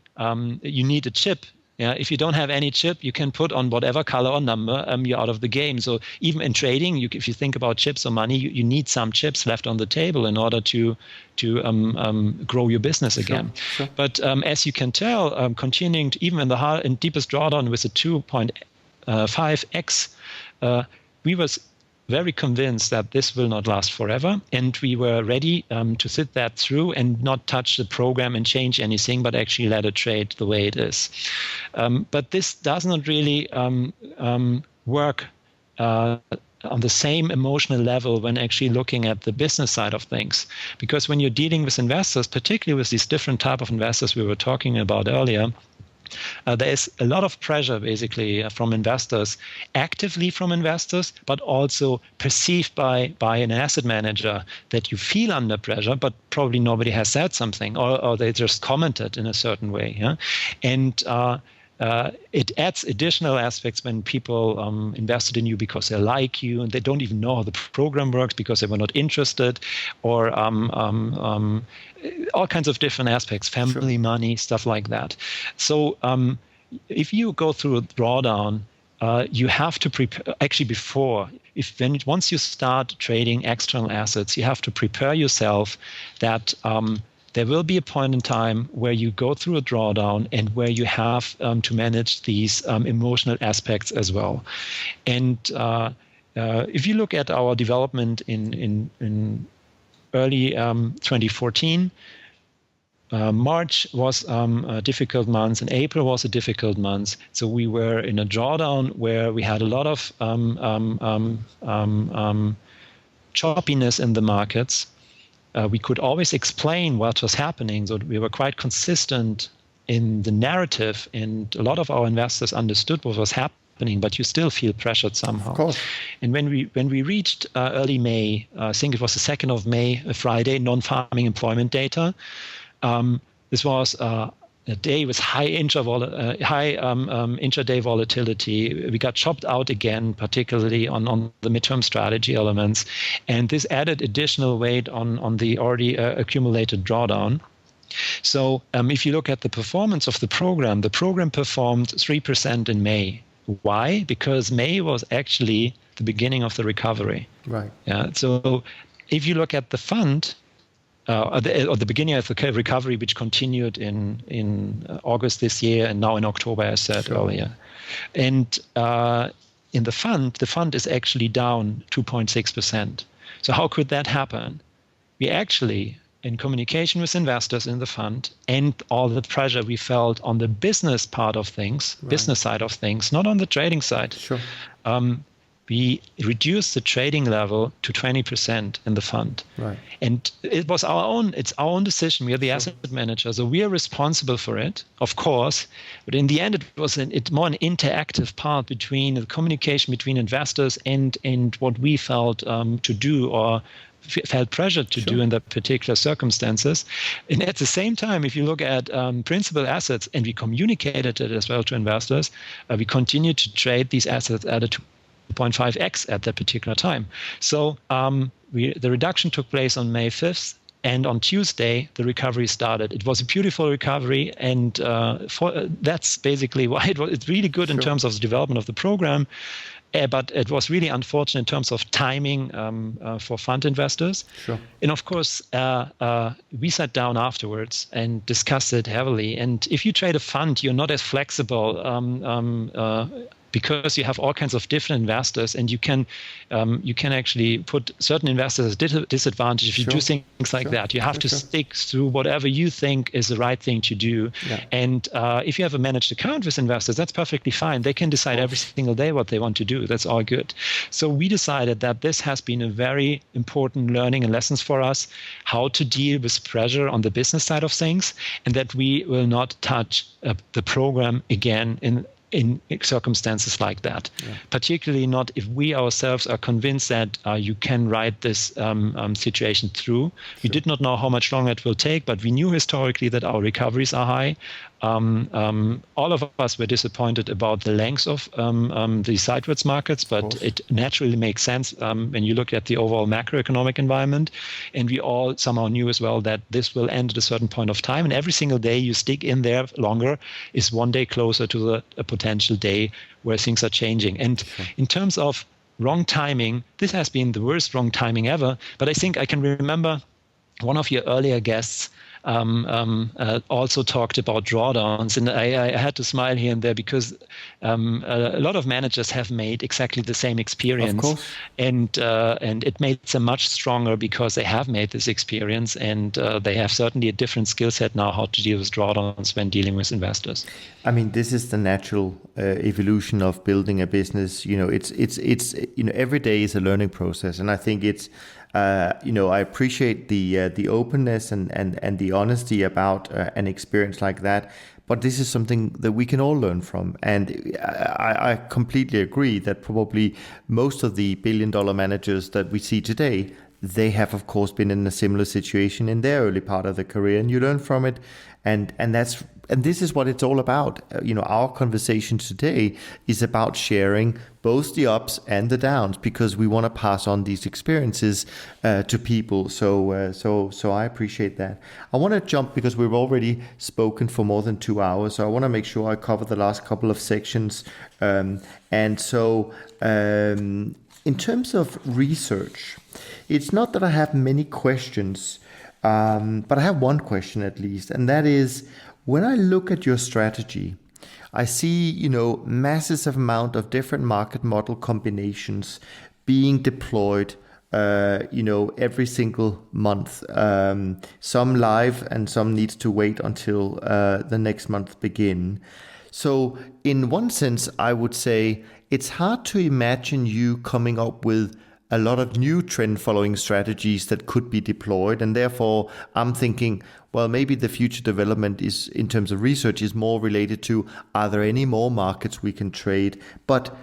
B: you need a chip. Yeah, if you don't have any chip, you can put on whatever color or number, you're out of the game. So even in trading, if you think about chips or money, you need some chips left on the table in order to grow your business again.
C: Sure.
B: But as you can tell, continuing even in the deepest drawdown with a 2.5x, we was very convinced that this will not last forever, and we were ready to sit that through and not touch the program and change anything, but actually let it trade the way it is. But this does not really work on the same emotional level when actually looking at the business side of things. Because when you're dealing with investors, particularly with these different type of investors we were talking about earlier, there is a lot of pressure basically from investors, actively from investors, but also perceived by an asset manager that you feel under pressure, but probably nobody has said something or they just commented in a certain way. Yeah? And it adds additional aspects when people invested in you because they like you and they don't even know how the program works because they were not interested, or all kinds of different aspects, family, money, stuff like that. So if you go through a drawdown, you have to prepare. Actually, once you start trading external assets, you have to prepare yourself that there will be a point in time where you go through a drawdown and where you have to manage these emotional aspects as well. And if you look at our development in early 2014. March was a difficult month, and April was a difficult month. So we were in a drawdown where we had a lot of choppiness in the markets. We could always explain what was happening, so we were quite consistent in the narrative, and a lot of our investors understood what was happening, but you still feel pressured somehow.
C: Of course.
B: And when we reached early May, I think it was the 2nd of May, a Friday, non-farming employment data. This was a day with high intraday volatility. We got chopped out again, particularly on the midterm strategy elements, and this added additional weight on the already accumulated drawdown. So if you look at the performance of the program performed 3% in May. Why? Because May was actually the beginning of the recovery.
C: Right.
B: Yeah. So if you look at the fund, or the beginning of the recovery, which continued in August this year and now in October, as I said earlier. And in the fund is actually down 2.6%. So how could that happen? We actually, in communication with investors in the fund and all the pressure we felt on the business part of things, business side of things, not on the trading side, we reduced the trading level to 20% in the fund.
C: Right.
B: And it's our own decision. We are the asset manager, so we are responsible for it, of course. But in the end, it's more an interactive part between the communication between investors and what we felt to do or felt pressured to do in the particular circumstances. And at the same time, if you look at principal assets, and we communicated it as well to investors, we continued to trade these assets at a 2.5x at that particular time. So the reduction took place on May 5th, and on Tuesday, the recovery started. It was a beautiful recovery, and that's basically why it's really good in terms of the development of the program. But it was really unfortunate in terms of timing for fund investors. And of course, we sat down afterwards and discussed it heavily. And if you trade a fund, you're not as flexible because you have all kinds of different investors, and you can actually put certain investors at a disadvantage if you do things like that. You have to stick through whatever you think is the right thing to do. And if you have a managed account with investors, that's perfectly fine. They can decide every single day what they want to do. That's all good. So we decided that this has been a very important learning and lessons for us, how to deal with pressure on the business side of things, and that we will not touch the program again in circumstances like that, particularly not if we ourselves are convinced that you can ride this situation through. We did not know how much longer it will take, but we knew historically that our recoveries are high. All of us were disappointed about the length of the sideways markets, but it naturally makes sense when you look at the overall macroeconomic environment. And we all somehow knew as well that this will end at a certain point of time. And every single day you stick in there longer is one day closer to a potential day where things are changing. And in terms of wrong timing, this has been the worst wrong timing ever. But I think I can remember one of your earlier guests also talked about drawdowns, and I had to smile here and there because a lot of managers have made exactly the same experience, and it made them much stronger because they have made this experience, and they have certainly a different skill set now how to deal with drawdowns when dealing with investors.
C: I mean, this is the natural evolution of building a business. It's every day is a learning process, and I think it's. I appreciate the openness and the honesty about an experience like that. But this is something that we can all learn from. And I completely agree that probably most of the billion-dollar managers that we see today, they have, of course, been in a similar situation in their early part of their career, and you learn from it. And that's And this is what it's all about. Our conversation today is about sharing both the ups and the downs, because we want to pass on these experiences to people. So I appreciate that. I want to jump, because we've already spoken for more than 2 hours. So I want to make sure I cover the last couple of sections. In terms of research, it's not that I have many questions, but I have one question at least, and that is, when I look at your strategy, I see, massive amount of different market model combinations being deployed, every single month. Some live and some needs to wait until the next month begin. So in one sense, I would say it's hard to imagine you coming up with a lot of new trend following strategies that could be deployed. And therefore, I'm thinking, well, maybe the future development is, in terms of research, is more related to, are there any more markets we can trade? But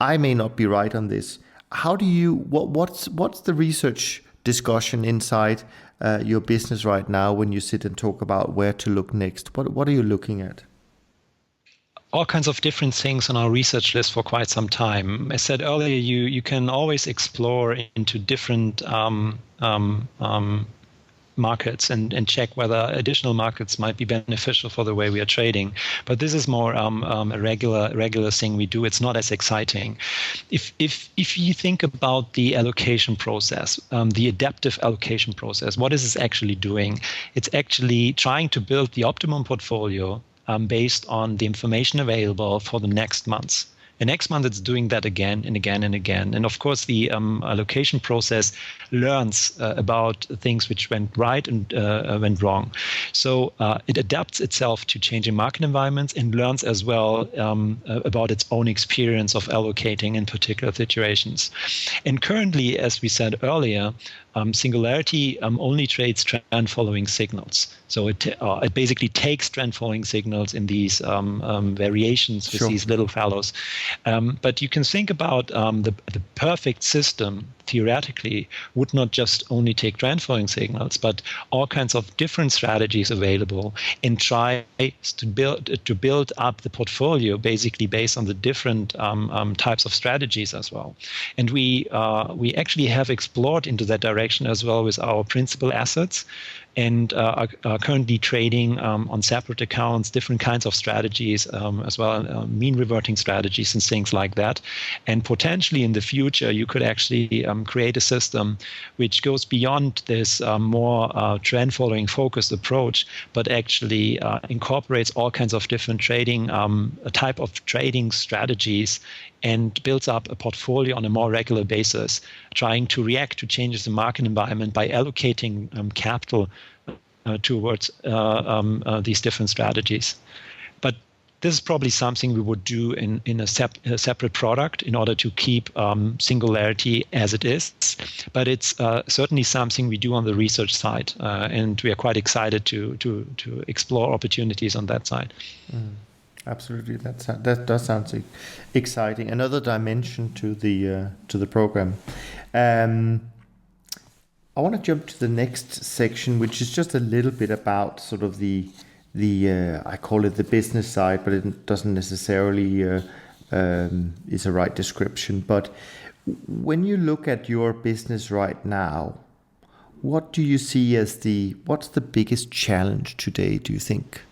C: I may not be right on this. How do you, what's the research discussion inside your business right now when you sit and talk about where to look next? What are you looking at?
B: All kinds of different things on our research list for quite some time. I said earlier, you can always explore into different markets and check whether additional markets might be beneficial for the way we are trading. But this is more a regular thing we do. It's not as exciting. If you think about the allocation process, the adaptive allocation process, what is this actually doing? It's actually trying to build the optimum portfolio based on the information available for the next months. The next month, it's doing that again and again and again. And of course, the allocation process learns about things which went right and went wrong. So it adapts itself to changing market environments and learns as well about its own experience of allocating in particular situations. And currently, as we said earlier, Singularity only trades trend following signals. So it basically takes trend following signals in these variations with these little fellows. But you can think about the perfect system theoretically would not just only take trend following signals, but all kinds of different strategies available, and try to build up the portfolio basically based on the different types of strategies as well. And we actually have explored into that direction as well with our principal assets, and are currently trading on separate accounts, different kinds of strategies, as well mean reverting strategies and things like that. And potentially in the future, you could actually create a system which goes beyond this more trend following focused approach, but actually incorporates all kinds of different trading, a type of trading strategies, and builds up a portfolio on a more regular basis, trying to react to changes in market environment by allocating capital towards these different strategies. But this is probably something we would do in a separate product in order to keep Singularity as it is. But it's certainly something we do on the research side, and we are quite excited to explore opportunities on that side.
C: Absolutely, that does sound exciting. Another dimension to the program. I want to jump to the next section, which is just a little bit about sort of the I call it the business side, but it doesn't necessarily is a right description. But when you look at your business right now, what do you see as what's the biggest challenge today, do you think?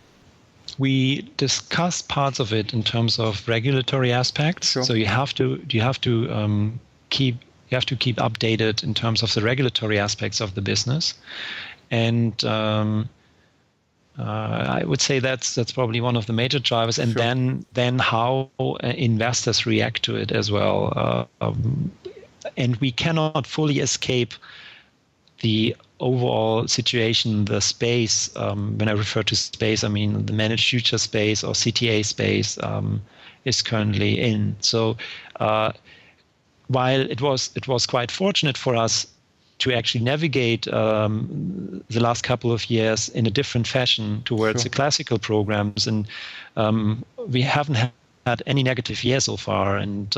B: We discussed parts of it in terms of regulatory aspects. Sure. So you have to keep updated in terms of the regulatory aspects of the business, and I would say that's probably one of the major drivers. And sure. then how investors react to it as well, and we cannot fully escape the overall situation, the space. When I refer to space, I mean the managed future space or CTA space is currently in. So while it was quite fortunate for us to actually navigate the last couple of years in a different fashion towards the classical programs, and we haven't had had any negative year so far. And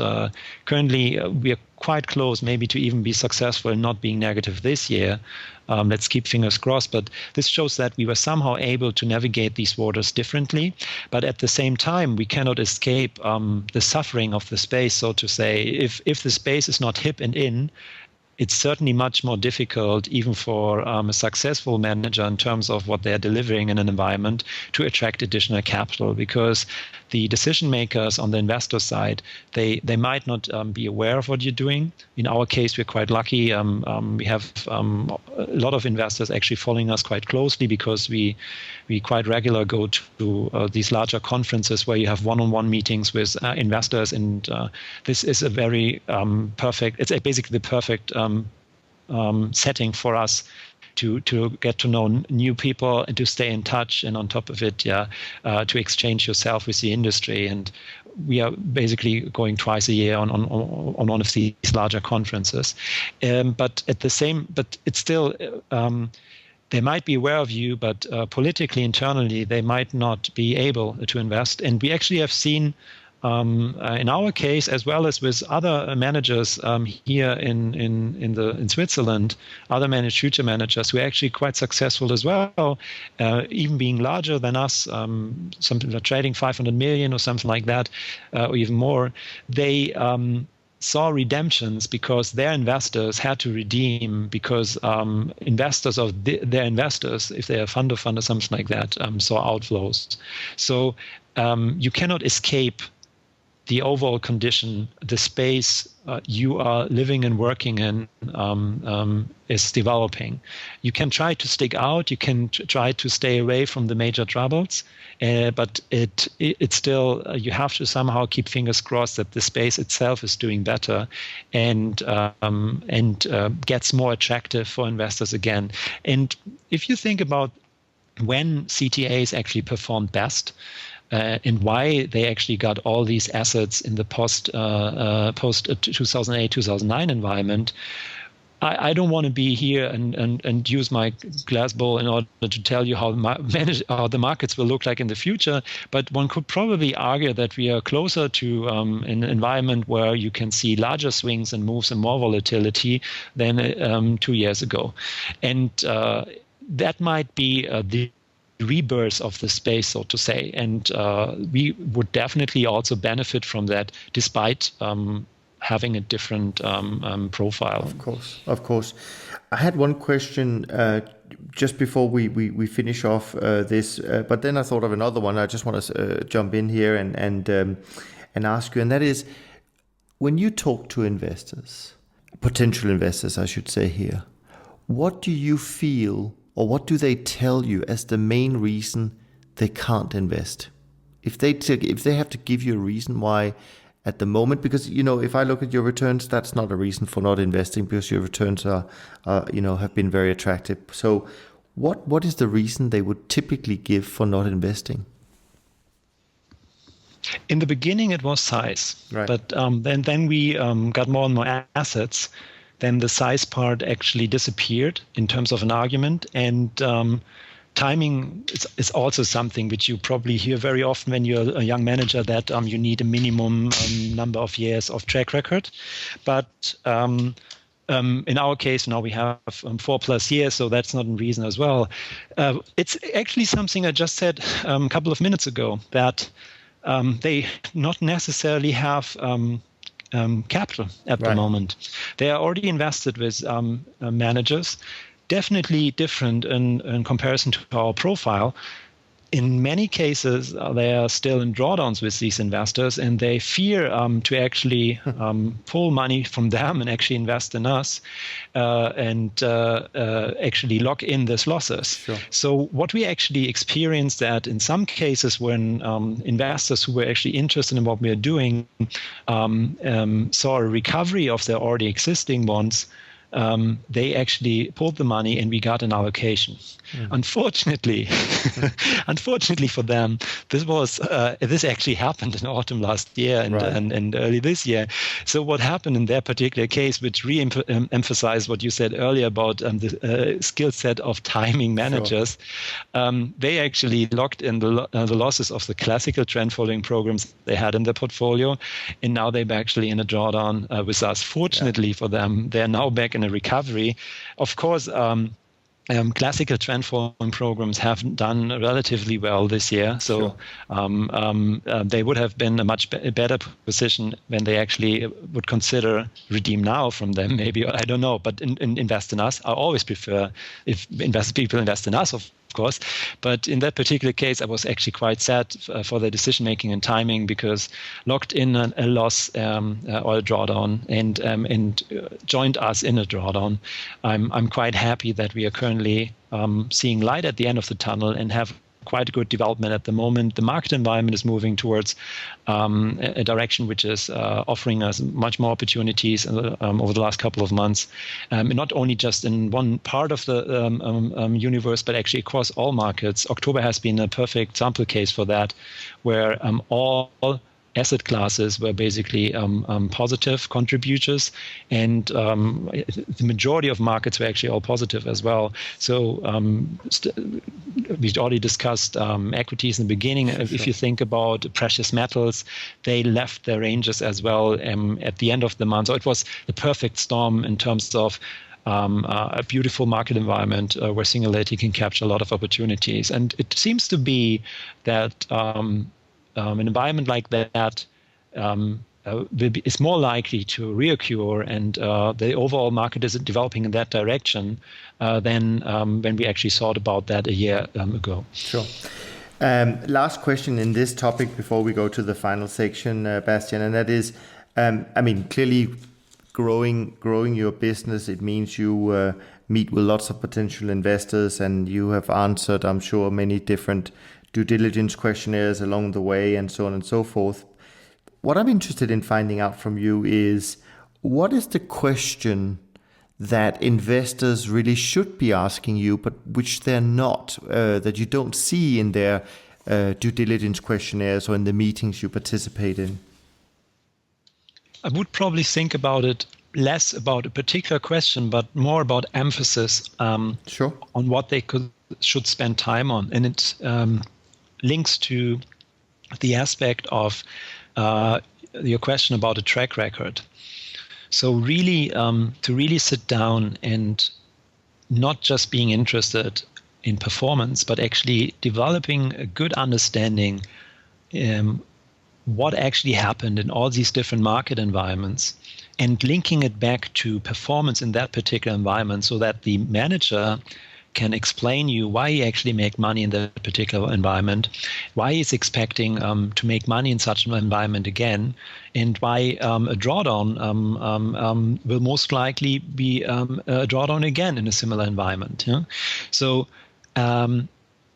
B: currently, we are quite close maybe to even be successful in not being negative this year. Let's keep fingers crossed. But this shows that we were somehow able to navigate these waters differently. But at the same time, we cannot escape the suffering of the space, so to say. If the space is not hip and in, it's certainly much more difficult, even for a successful manager in terms of what they're delivering in an environment, to attract additional capital, because the decision makers on the investor side, they might not be aware of what you're doing. In our case, we're quite lucky. We have a lot of investors actually following us quite closely, because we quite regular go to these larger conferences where you have one-on-one meetings with investors, and this is a very perfect. It's basically the perfect setting for us to get to know new people and to stay in touch, and on top of it, to exchange yourself with the industry. And we are basically going twice a year on one of these larger conferences. But it's still. They might be aware of you, but politically, internally, they might not be able to invest. And we actually have seen, in our case, as well as with other managers here in Switzerland, other managed future managers who are actually quite successful as well, even being larger than us, something like trading 500 million or something like that, or even more. They saw redemptions because their investors had to redeem, because investors of their investors, if they're a fund of fund or something like that, saw outflows. So you cannot escape the overall condition. The space you are living and working in is developing. You can try to stick out, you can try to stay away from the major troubles, but it's still, you have to somehow keep fingers crossed that the space itself is doing better and gets more attractive for investors again. And if you think about when CTAs actually performed best, and why they actually got all these assets in the post 2008, 2009 environment, I don't want to be here and use my glass bowl in order to tell you how the markets will look like in the future. But one could probably argue that we are closer to an environment where you can see larger swings and moves and more volatility than 2 years ago. And that might be the rebirth of the space, so to say. And we would definitely also benefit from that, despite having a different profile.
C: Of course. I had one question just before we finish off this, but then I thought of another one. I just want to jump in here and ask you, and that is, when you talk to investors, potential investors, I should say here, what do you feel, or what do they tell you as the main reason they can't invest? If they have to give you a reason why at the moment, because, if I look at your returns, that's not a reason for not investing, because your returns are have been very attractive. So what is the reason they would typically give for not investing?
B: In the beginning, it was size, right. But then we got more and more assets. Then the size part actually disappeared in terms of an argument. And timing is also something which you probably hear very often when you're a young manager, that you need a minimum number of years of track record. But in our case, now we have 4+ years, so that's not a reason as well. It's actually something I just said a couple of minutes ago, that they not necessarily have capital at the moment. They are already invested with managers, definitely different in comparison to our profile. In many cases, they are still in drawdowns with these investors, and they fear to actually pull money from them and actually invest in us and actually lock in these losses. Sure. So what we actually experienced, that in some cases when investors who were actually interested in what we are doing saw a recovery of their already existing bonds, they actually pulled the money and we got an allocation. Unfortunately, unfortunately for them, this actually happened in autumn last year and early this year. So what happened in their particular case, which re-emphasized what you said earlier about the skill set of timing managers, they actually locked in the losses of the classical trend following programs they had in their portfolio, and now they're actually in a drawdown with us. Fortunately for them, they're now back in a recovery. Of course, classical trend following programs have done relatively well this year, so they would have been a much better position when they actually would consider redeem now from them, maybe, I don't know, but invest in us. I always prefer if people invest in us, of course, but in that particular case, I was actually quite sad for their decision making and timing, because locked in a loss or a drawdown and joined us in a drawdown. I'm quite happy that we are currently seeing light at the end of the tunnel and have quite a good development at the moment. The market environment is moving towards a direction which is offering us much more opportunities over the last couple of months, not only just in one part of the universe, but actually across all markets. October has been a perfect sample case for that, where all asset classes were basically positive contributors, and the majority of markets were actually all positive as well. So we already discussed equities in the beginning. If you think about precious metals, they left their ranges as well at the end of the month. So it was the perfect storm in terms of a beautiful market environment where Singularity can capture a lot of opportunities. And it seems to be that an environment like that is more likely to reoccur, and the overall market is developing in that direction than when we actually thought about that a year ago.
C: Sure. Last question in this topic before we go to the final section, Bastian, and that is, clearly growing your business, it means you meet with lots of potential investors, and you have answered, I'm sure, many different due diligence questionnaires along the way, and so on and so forth. What I'm interested in finding out from you is, what is the question that investors really should be asking you, but which they're not, that you don't see in their due diligence questionnaires or in the meetings you participate in?
B: I would probably think about it less about a particular question, but more about emphasis on what they should spend time on. And it links to the aspect of your question about a track record. So really, to really sit down and not just being interested in performance, but actually developing a good understanding what actually happened in all these different market environments, and linking it back to performance in that particular environment, so that the manager can explain you why he actually make money in that particular environment, why he's expecting to make money in such an environment again, and why a drawdown will most likely be a drawdown again in a similar environment. Yeah? So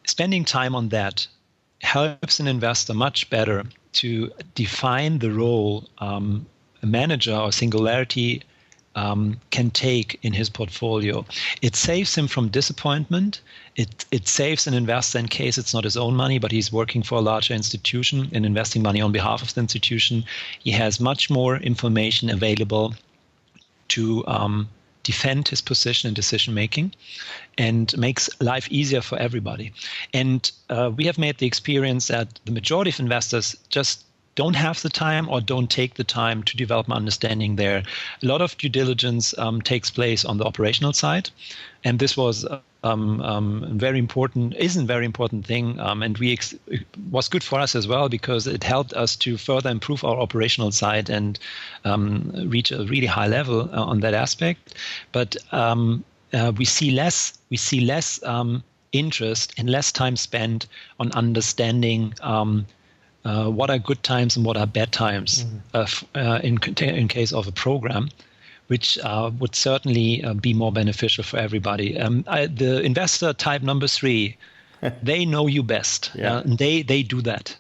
B: spending time on that helps an investor much better to define the role a manager or Singularity can take in his portfolio. It saves him from disappointment. It saves an investor in case it's not his own money, but he's working for a larger institution and investing money on behalf of the institution. He has much more information available to defend his position in decision making, and makes life easier for everybody. And we have made the experience that the majority of investors just don't have the time or don't take the time to develop an understanding there. A lot of due diligence takes place on the operational side, and this was very important thing, and was good for us as well, because it helped us to further improve our operational side and reach a really high level on that aspect. But we see less interest and less time spent on understanding what are good times and what are bad times in case of a program, which would certainly be more beneficial for everybody. The investor type number 3 They know you best. And they do that.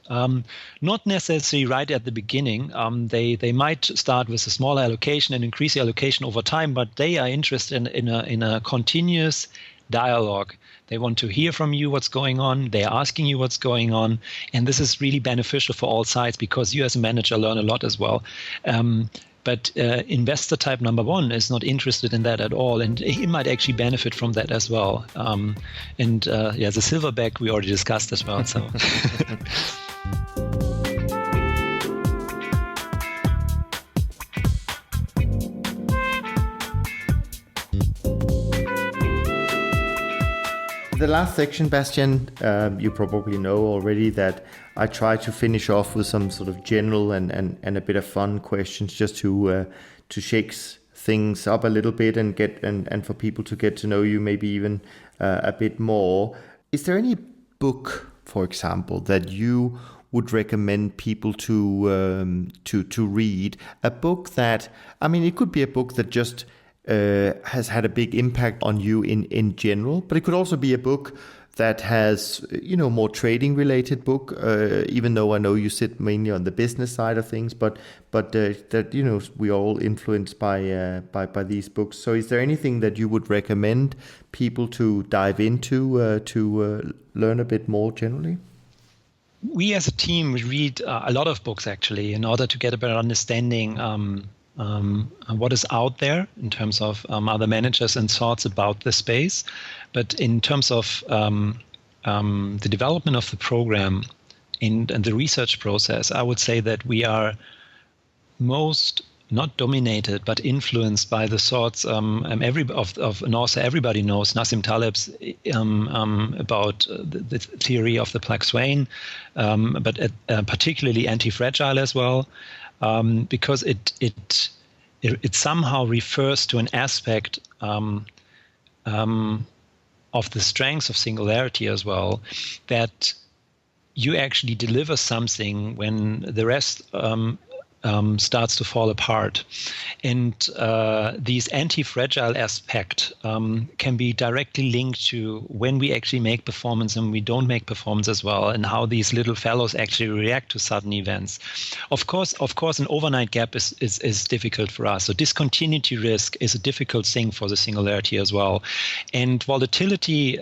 B: Not necessarily right at the beginning. They might start with a small allocation and increase the allocation over time, but they are interested in a continuous dialogue. They want to hear from you what's going on. They're asking you what's going on. And this is really beneficial for all sides because you as a manager learn a lot as well. But investor type number one is not interested in that at all, and he might actually benefit from that as well. The silverback we already discussed as well. So.
C: The last section, Bastian, you probably know already that I try to finish off with some sort of general and a bit of fun questions just to shake things up a little bit and for people to get to know you maybe even a bit more. Is there any book, for example, that you would recommend people to read? A book that, I mean, it could be a book that just has had a big impact on you in general, but it could also be a book that has, more trading related book, even though I know you sit mainly on the business side of things, but that, we are all influenced by these books. So is there anything that you would recommend people to dive into to learn a bit more generally?
B: We as a team, we read a lot of books actually in order to get a better understanding what is out there in terms of other managers and thoughts about the space. But in terms of the development of the program and the research process, I would say that we are most not dominated, but influenced by the thoughts of an author everybody knows, Nassim Taleb's about the theory of the black swan, but particularly anti-fragile as well. Because it somehow refers to an aspect of the strengths of singularity as well, that you actually deliver something when the rest starts to fall apart. And these anti-fragile aspect can be directly linked to when we actually make performance and we don't make performance as well, and how these little fellows actually react to sudden events. Of course, an overnight gap is difficult for us. So discontinuity risk is a difficult thing for the singularity as well. And volatility,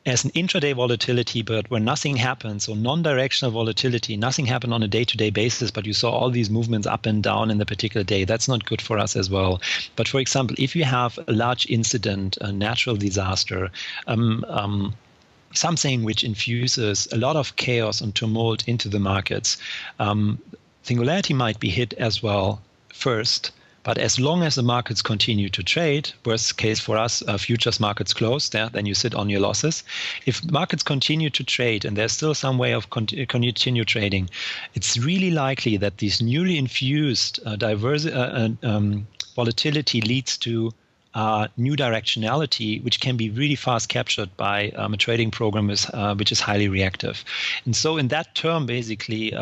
B: as an intraday volatility, but when nothing happens, or non-directional volatility, nothing happened on a day-to-day basis, but you saw all these movements up and down in the particular day, that's not good for us as well. But for example, if you have a large incident, a natural disaster, something which infuses a lot of chaos and tumult into the markets, singularity might be hit as well first. But as long as the markets continue to trade, worst case for us, futures markets closed, then you sit on your losses. If markets continue to trade and there's still some way of continue trading, it's really likely that this newly infused volatility leads to new directionality, which can be really fast captured by a trading program which is highly reactive. And so in that term, basically,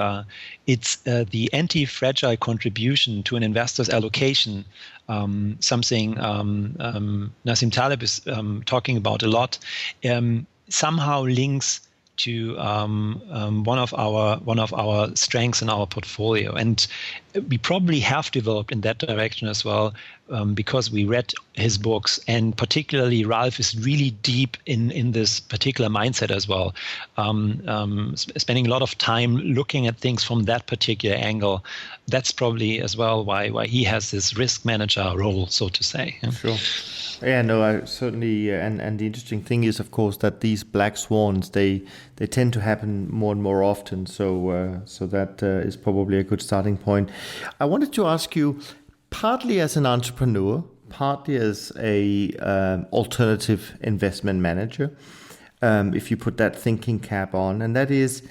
B: it's the anti-fragile contribution to an investor's allocation, something Nassim Taleb is talking about a lot, somehow links to one of our strengths in our portfolio. And we probably have developed in that direction as well, because we read his books, and particularly Ralph is really deep in this particular mindset as well, spending a lot of time looking at things from that particular angle. That's probably as well why he has this risk manager role, so to say.
C: Sure. Yeah, no, I certainly, and the interesting thing is, of course, that these black swans, they tend to happen more and more often. So that is probably a good starting point. I wanted to ask you, partly as an entrepreneur, partly as a alternative investment manager, if you put that thinking cap on, and that is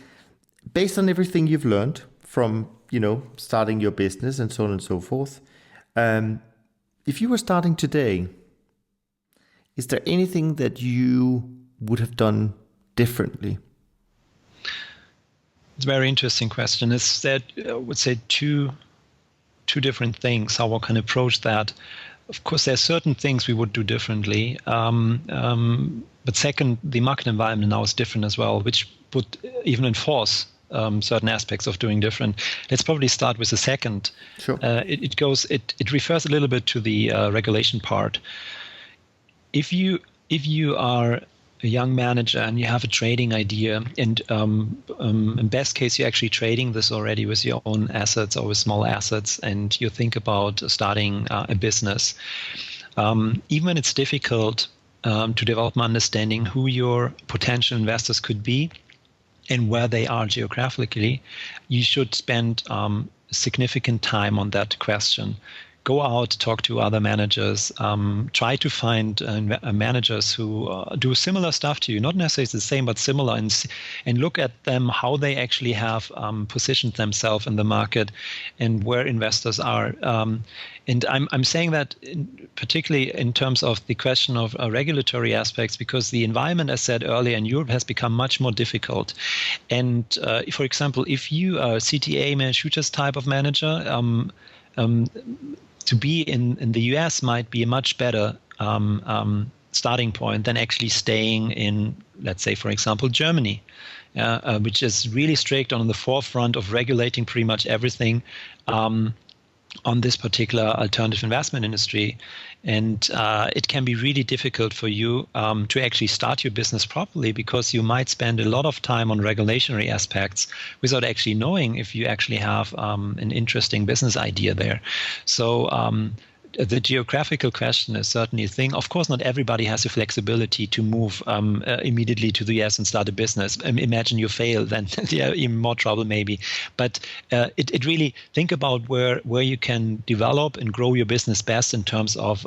C: based on everything you've learned from, starting your business and so on and so forth. If you were starting today, is there anything that you would have done differently?
B: It's a very interesting question. It's that, I would say, two different things, how one can approach that. Of course, there are certain things we would do differently. But second, the market environment now is different as well, which would even enforce certain aspects of doing different. Let's probably start with the second.
C: Sure.
B: It refers a little bit to the regulation part. If you are a young manager and you have a trading idea, and in best case you're actually trading this already with your own assets or with small assets, and you think about starting a business, even when it's difficult to develop an understanding who your potential investors could be and where they are geographically, you should spend significant time on that question. Go out, talk to other managers, try to find managers who do similar stuff to you, not necessarily the same, but similar, and look at them, how they actually have positioned themselves in the market and where investors are. And I'm saying that particularly in terms of the question of regulatory aspects, because the environment, as said earlier, in Europe has become much more difficult. And for example, if you are a CTA, managed futures type of manager, to be in the US might be a much better starting point than actually staying in, let's say, for example, Germany, which is really strict on the forefront of regulating pretty much everything on this particular alternative investment industry. And it can be really difficult for you to actually start your business properly, because you might spend a lot of time on regulatory aspects without actually knowing if you actually have an interesting business idea there. So the geographical question is certainly a thing. Of course, not everybody has the flexibility to move immediately to the US and start a business. Imagine you fail, then yeah, even more trouble maybe. But it really, think about where you can develop and grow your business best in terms of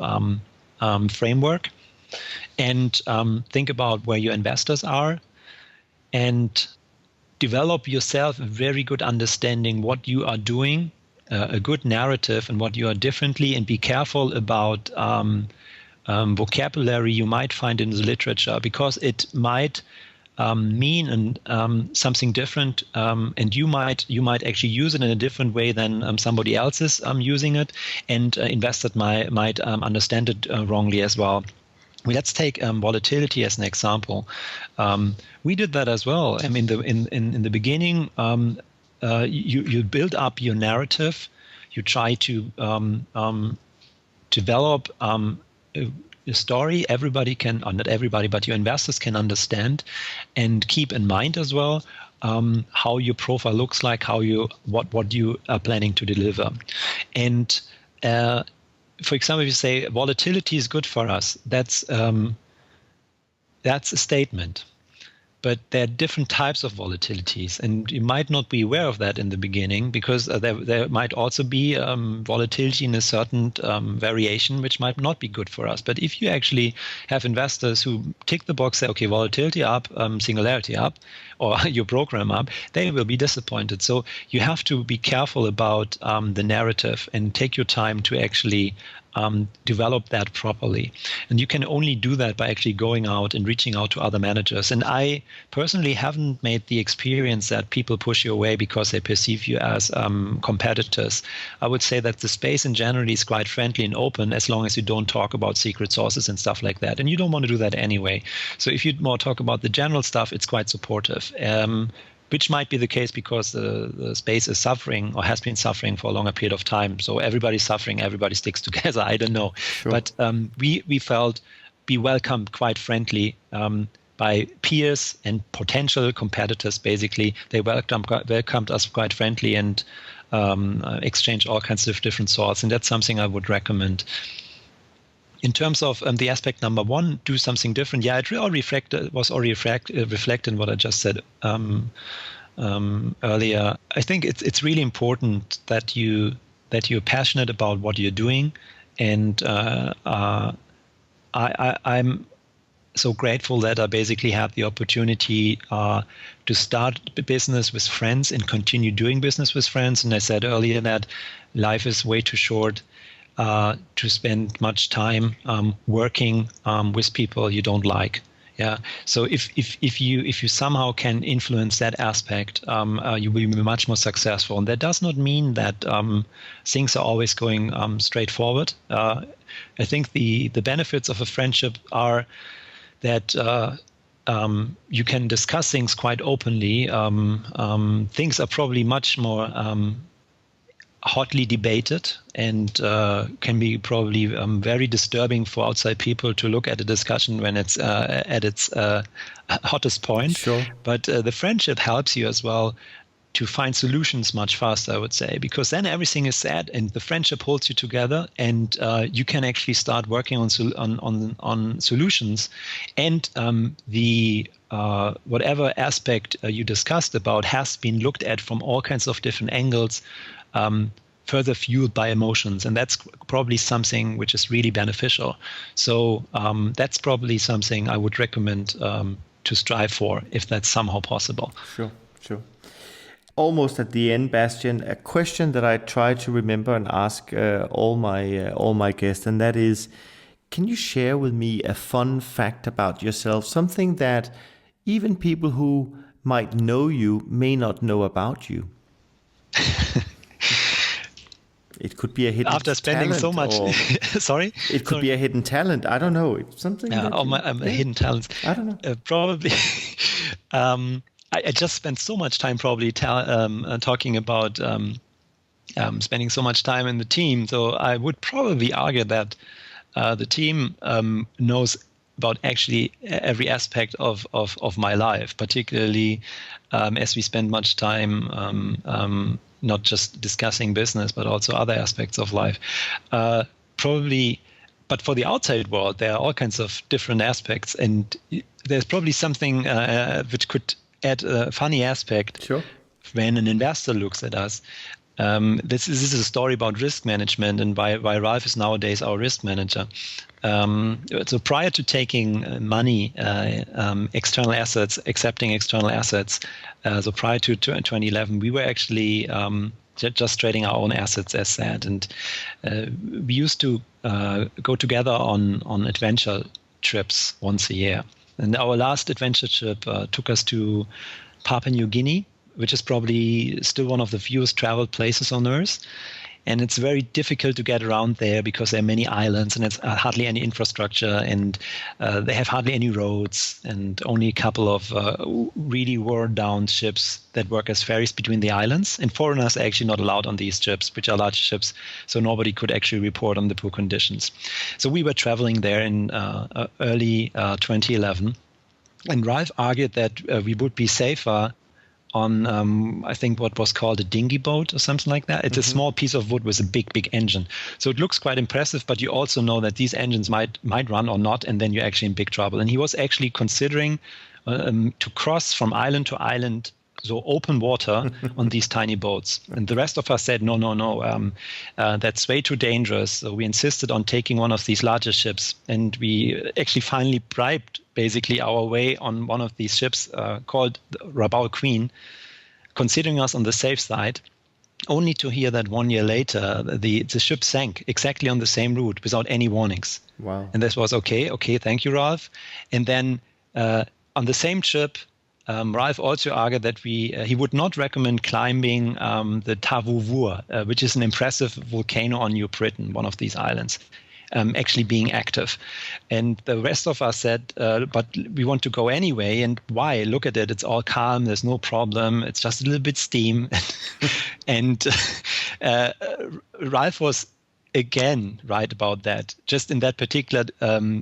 B: framework, and think about where your investors are, and develop yourself a very good understanding what you are doing, a good narrative and what you are differently, and be careful about vocabulary you might find in the literature, because it might mean something different, and you might actually use it in a different way than somebody else is using it, and investors might understand it wrongly as well. Let's take volatility as an example. We did that as well. I mean, in the beginning, you build up your narrative. You try to develop a story everybody can, or not everybody, but your investors can understand, and keep in mind as well how your profile looks like, what you are planning to deliver. And for example, if you say volatility is good for us, that's a statement. But there are different types of volatilities, and you might not be aware of that in the beginning, because there might also be volatility in a certain variation, which might not be good for us. But if you actually have investors who tick the box, say, okay, volatility up, singularity up, or your program up, they will be disappointed. So you have to be careful about the narrative and take your time to actually develop that properly. And you can only do that by actually going out and reaching out to other managers. And I personally haven't made the experience that people push you away because they perceive you as competitors. I would say that the space in general is quite friendly and open, as long as you don't talk about secret sources and stuff like that. And you don't want to do that anyway. So if you more talk about the general stuff, it's quite supportive. Which might be the case because the space is suffering, or has been suffering for a longer period of time. So everybody's suffering, everybody sticks together. I don't know. Sure. But we felt be welcomed quite friendly by peers and potential competitors. Basically, they welcomed us quite friendly and exchanged all kinds of different thoughts. And that's something I would recommend. In terms of the aspect number one, do something different. Yeah, it really was already reflected in what I just said earlier. I think it's really important that you're passionate about what you're doing, and I'm so grateful that I basically had the opportunity to start a business with friends and continue doing business with friends. And I said earlier that life is way too short to spend much time working with people you don't like. Yeah. So if you somehow can influence that aspect, you will be much more successful. And that does not mean that things are always going straightforward. I think the benefits of a friendship are that you can discuss things quite openly. Things are probably much more hotly debated and can be probably very disturbing for outside people to look at a discussion when it's at its hottest point.
C: Sure.
B: But the friendship helps you as well to find solutions much faster, I would say, because then everything is said and the friendship holds you together, and you can actually start working on solutions, and the whatever aspect you discussed about has been looked at from all kinds of different angles, further fueled by emotions, and that's probably something which is really beneficial. So that's probably something I would recommend to strive for if that's somehow possible.
C: Sure. Almost at the end, Bastian, a question that I try to remember and ask all my guests, and that is, can you share with me a fun fact about yourself, something that even people who might know you may not know about you? It could be a hidden
B: after spending
C: talent,
B: so much. Sorry,
C: it could be a hidden talent. I don't know. It's something.
B: Hidden talents.
C: I don't know.
B: Probably. I just spent so much time probably talking about spending so much time in the team. So I would probably argue that the team knows about actually every aspect of my life, particularly as we spend much time not just discussing business, but also other aspects of life. Probably, but for the outside world, there are all kinds of different aspects, and there's probably something which could add a funny aspect.
C: Sure.
B: When an investor looks at us. This is a story about risk management and why Ralph is nowadays our risk manager. So prior to taking money, external assets, accepting external assets, so prior to 2011, we were actually just trading our own assets as said. And we used to go together on adventure trips once a year. And our last adventure trip took us to Papua New Guinea, which is probably still one of the fewest traveled places on Earth. And it's very difficult to get around there because there are many islands and it's hardly any infrastructure, and they have hardly any roads and only a couple of really worn down ships that work as ferries between the islands. And foreigners are actually not allowed on these ships, which are large ships, so nobody could actually report on the poor conditions. So we were traveling there in early 2011, and Ralph argued that we would be safer on, I think, what was called a dinghy boat or something like that. It's a small piece of wood with a big engine. So it looks quite impressive, but you also know that these engines might run or not, and then you're actually in big trouble. And he was actually considering to cross from island to island, so open water on these tiny boats. And the rest of us said, no, that's way too dangerous. So we insisted on taking one of these larger ships, and we actually finally bribed basically our way on one of these ships called Rabaul Queen, considering us on the safe side, only to hear that 1 year later, the ship sank exactly on the same route without any warnings.
C: Wow. And
B: this was okay, thank you, Ralph. And then on the same trip, Ralph also argued that he would not recommend climbing the Tavuvur, which is an impressive volcano on New Britain, one of these islands, actually being active. And the rest of us said, but we want to go anyway. And why? Look at it. It's all calm. There's no problem. It's just a little bit steam. And Ralph was again right about that. Just in that particular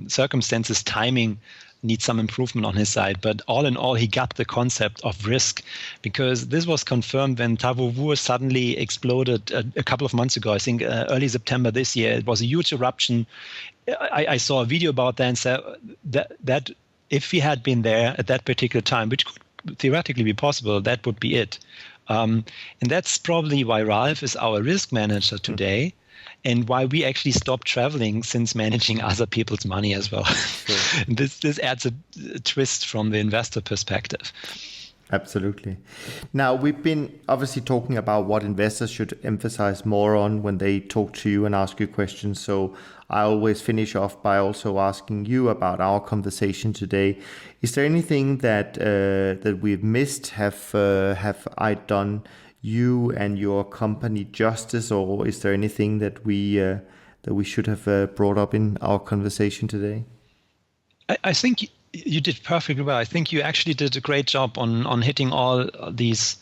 B: circumstances, timing needs some improvement on his side. But all in all, he got the concept of risk, because this was confirmed when Tavuvur suddenly exploded a couple of months ago, I think early September this year. It was a huge eruption. I saw a video about that and said that if we had been there at that particular time, which could theoretically be possible, that would be it. And that's probably why Ralph is our risk manager today. And why we actually stopped traveling since managing other people's money as well. Sure. This adds a twist from the investor perspective.
C: Absolutely. Now, we've been obviously talking about what investors should emphasize more on when they talk to you and ask you questions. So I always finish off by also asking you about our conversation today. Is there anything that we've missed? Have I done you and your company justice, or is there anything that we should have brought up in our conversation today?
B: I think You did perfectly well. I think you actually did a great job on hitting all these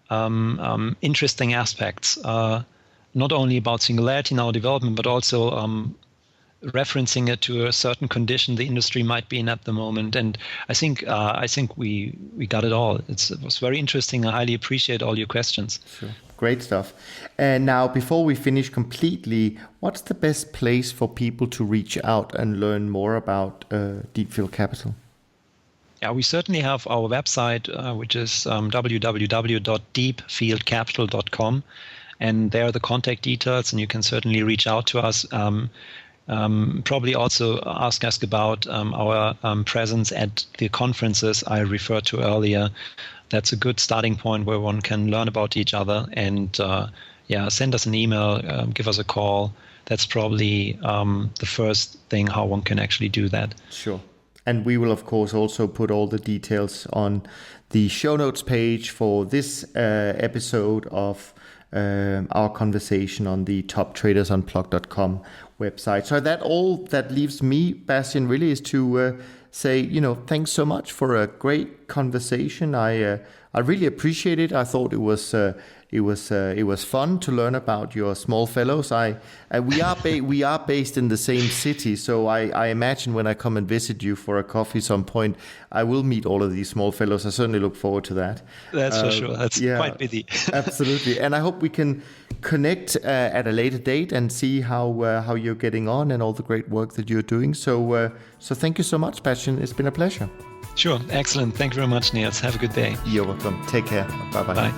B: interesting aspects, not only about singularity in our development, but also referencing it to a certain condition the industry might be in at the moment. And I think we got it all. It was very interesting. I highly appreciate all your questions.
C: Sure. Great stuff. And now, before we finish completely, what's the best place for people to reach out and learn more about Deep Field Capital?
B: Yeah, we certainly have our website, which is www.deepfieldcapital.com. And there are the contact details, and you can certainly reach out to us. Probably also ask us about our presence at the conferences I referred to earlier. That's a good starting point where one can learn about each other. And send us an email, give us a call. That's probably the first thing how one can actually do that.
C: Sure. And we will, of course, also put all the details on the show notes page for this episode of our conversation on the toptradersunplugged.com website. So that leaves me, Bastian, really is to say, thanks so much for a great conversation. I really appreciate it. I thought it was fun to learn about your small fellows. We are based in the same city, so I imagine when I come and visit you for a coffee some point, I will meet all of these small fellows. I certainly look forward to that.
B: That's for sure. That's quite busy.
C: Absolutely, and I hope we can connect at a later date and see how you're getting on and all the great work that you're doing. So thank you so much, Bastian. It's been a pleasure.
B: Sure, excellent. Thank you very much, Niels. Have a good day.
C: You're welcome. Take care. Bye-bye.
B: Bye.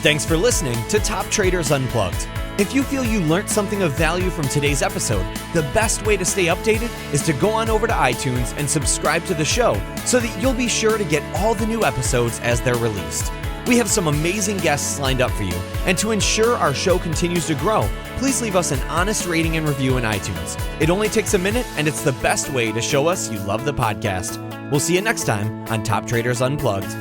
A: Thanks for listening to Top Traders Unplugged. If you feel you learned something of value from today's episode, the best way to stay updated is to go on over to iTunes and subscribe to the show so that you'll be sure to get all the new episodes as they're released. We have some amazing guests lined up for you, and to ensure our show continues to grow, please leave us an honest rating and review in iTunes. It only takes a minute, and it's the best way to show us you love the podcast. We'll see you next time on Top Traders Unplugged.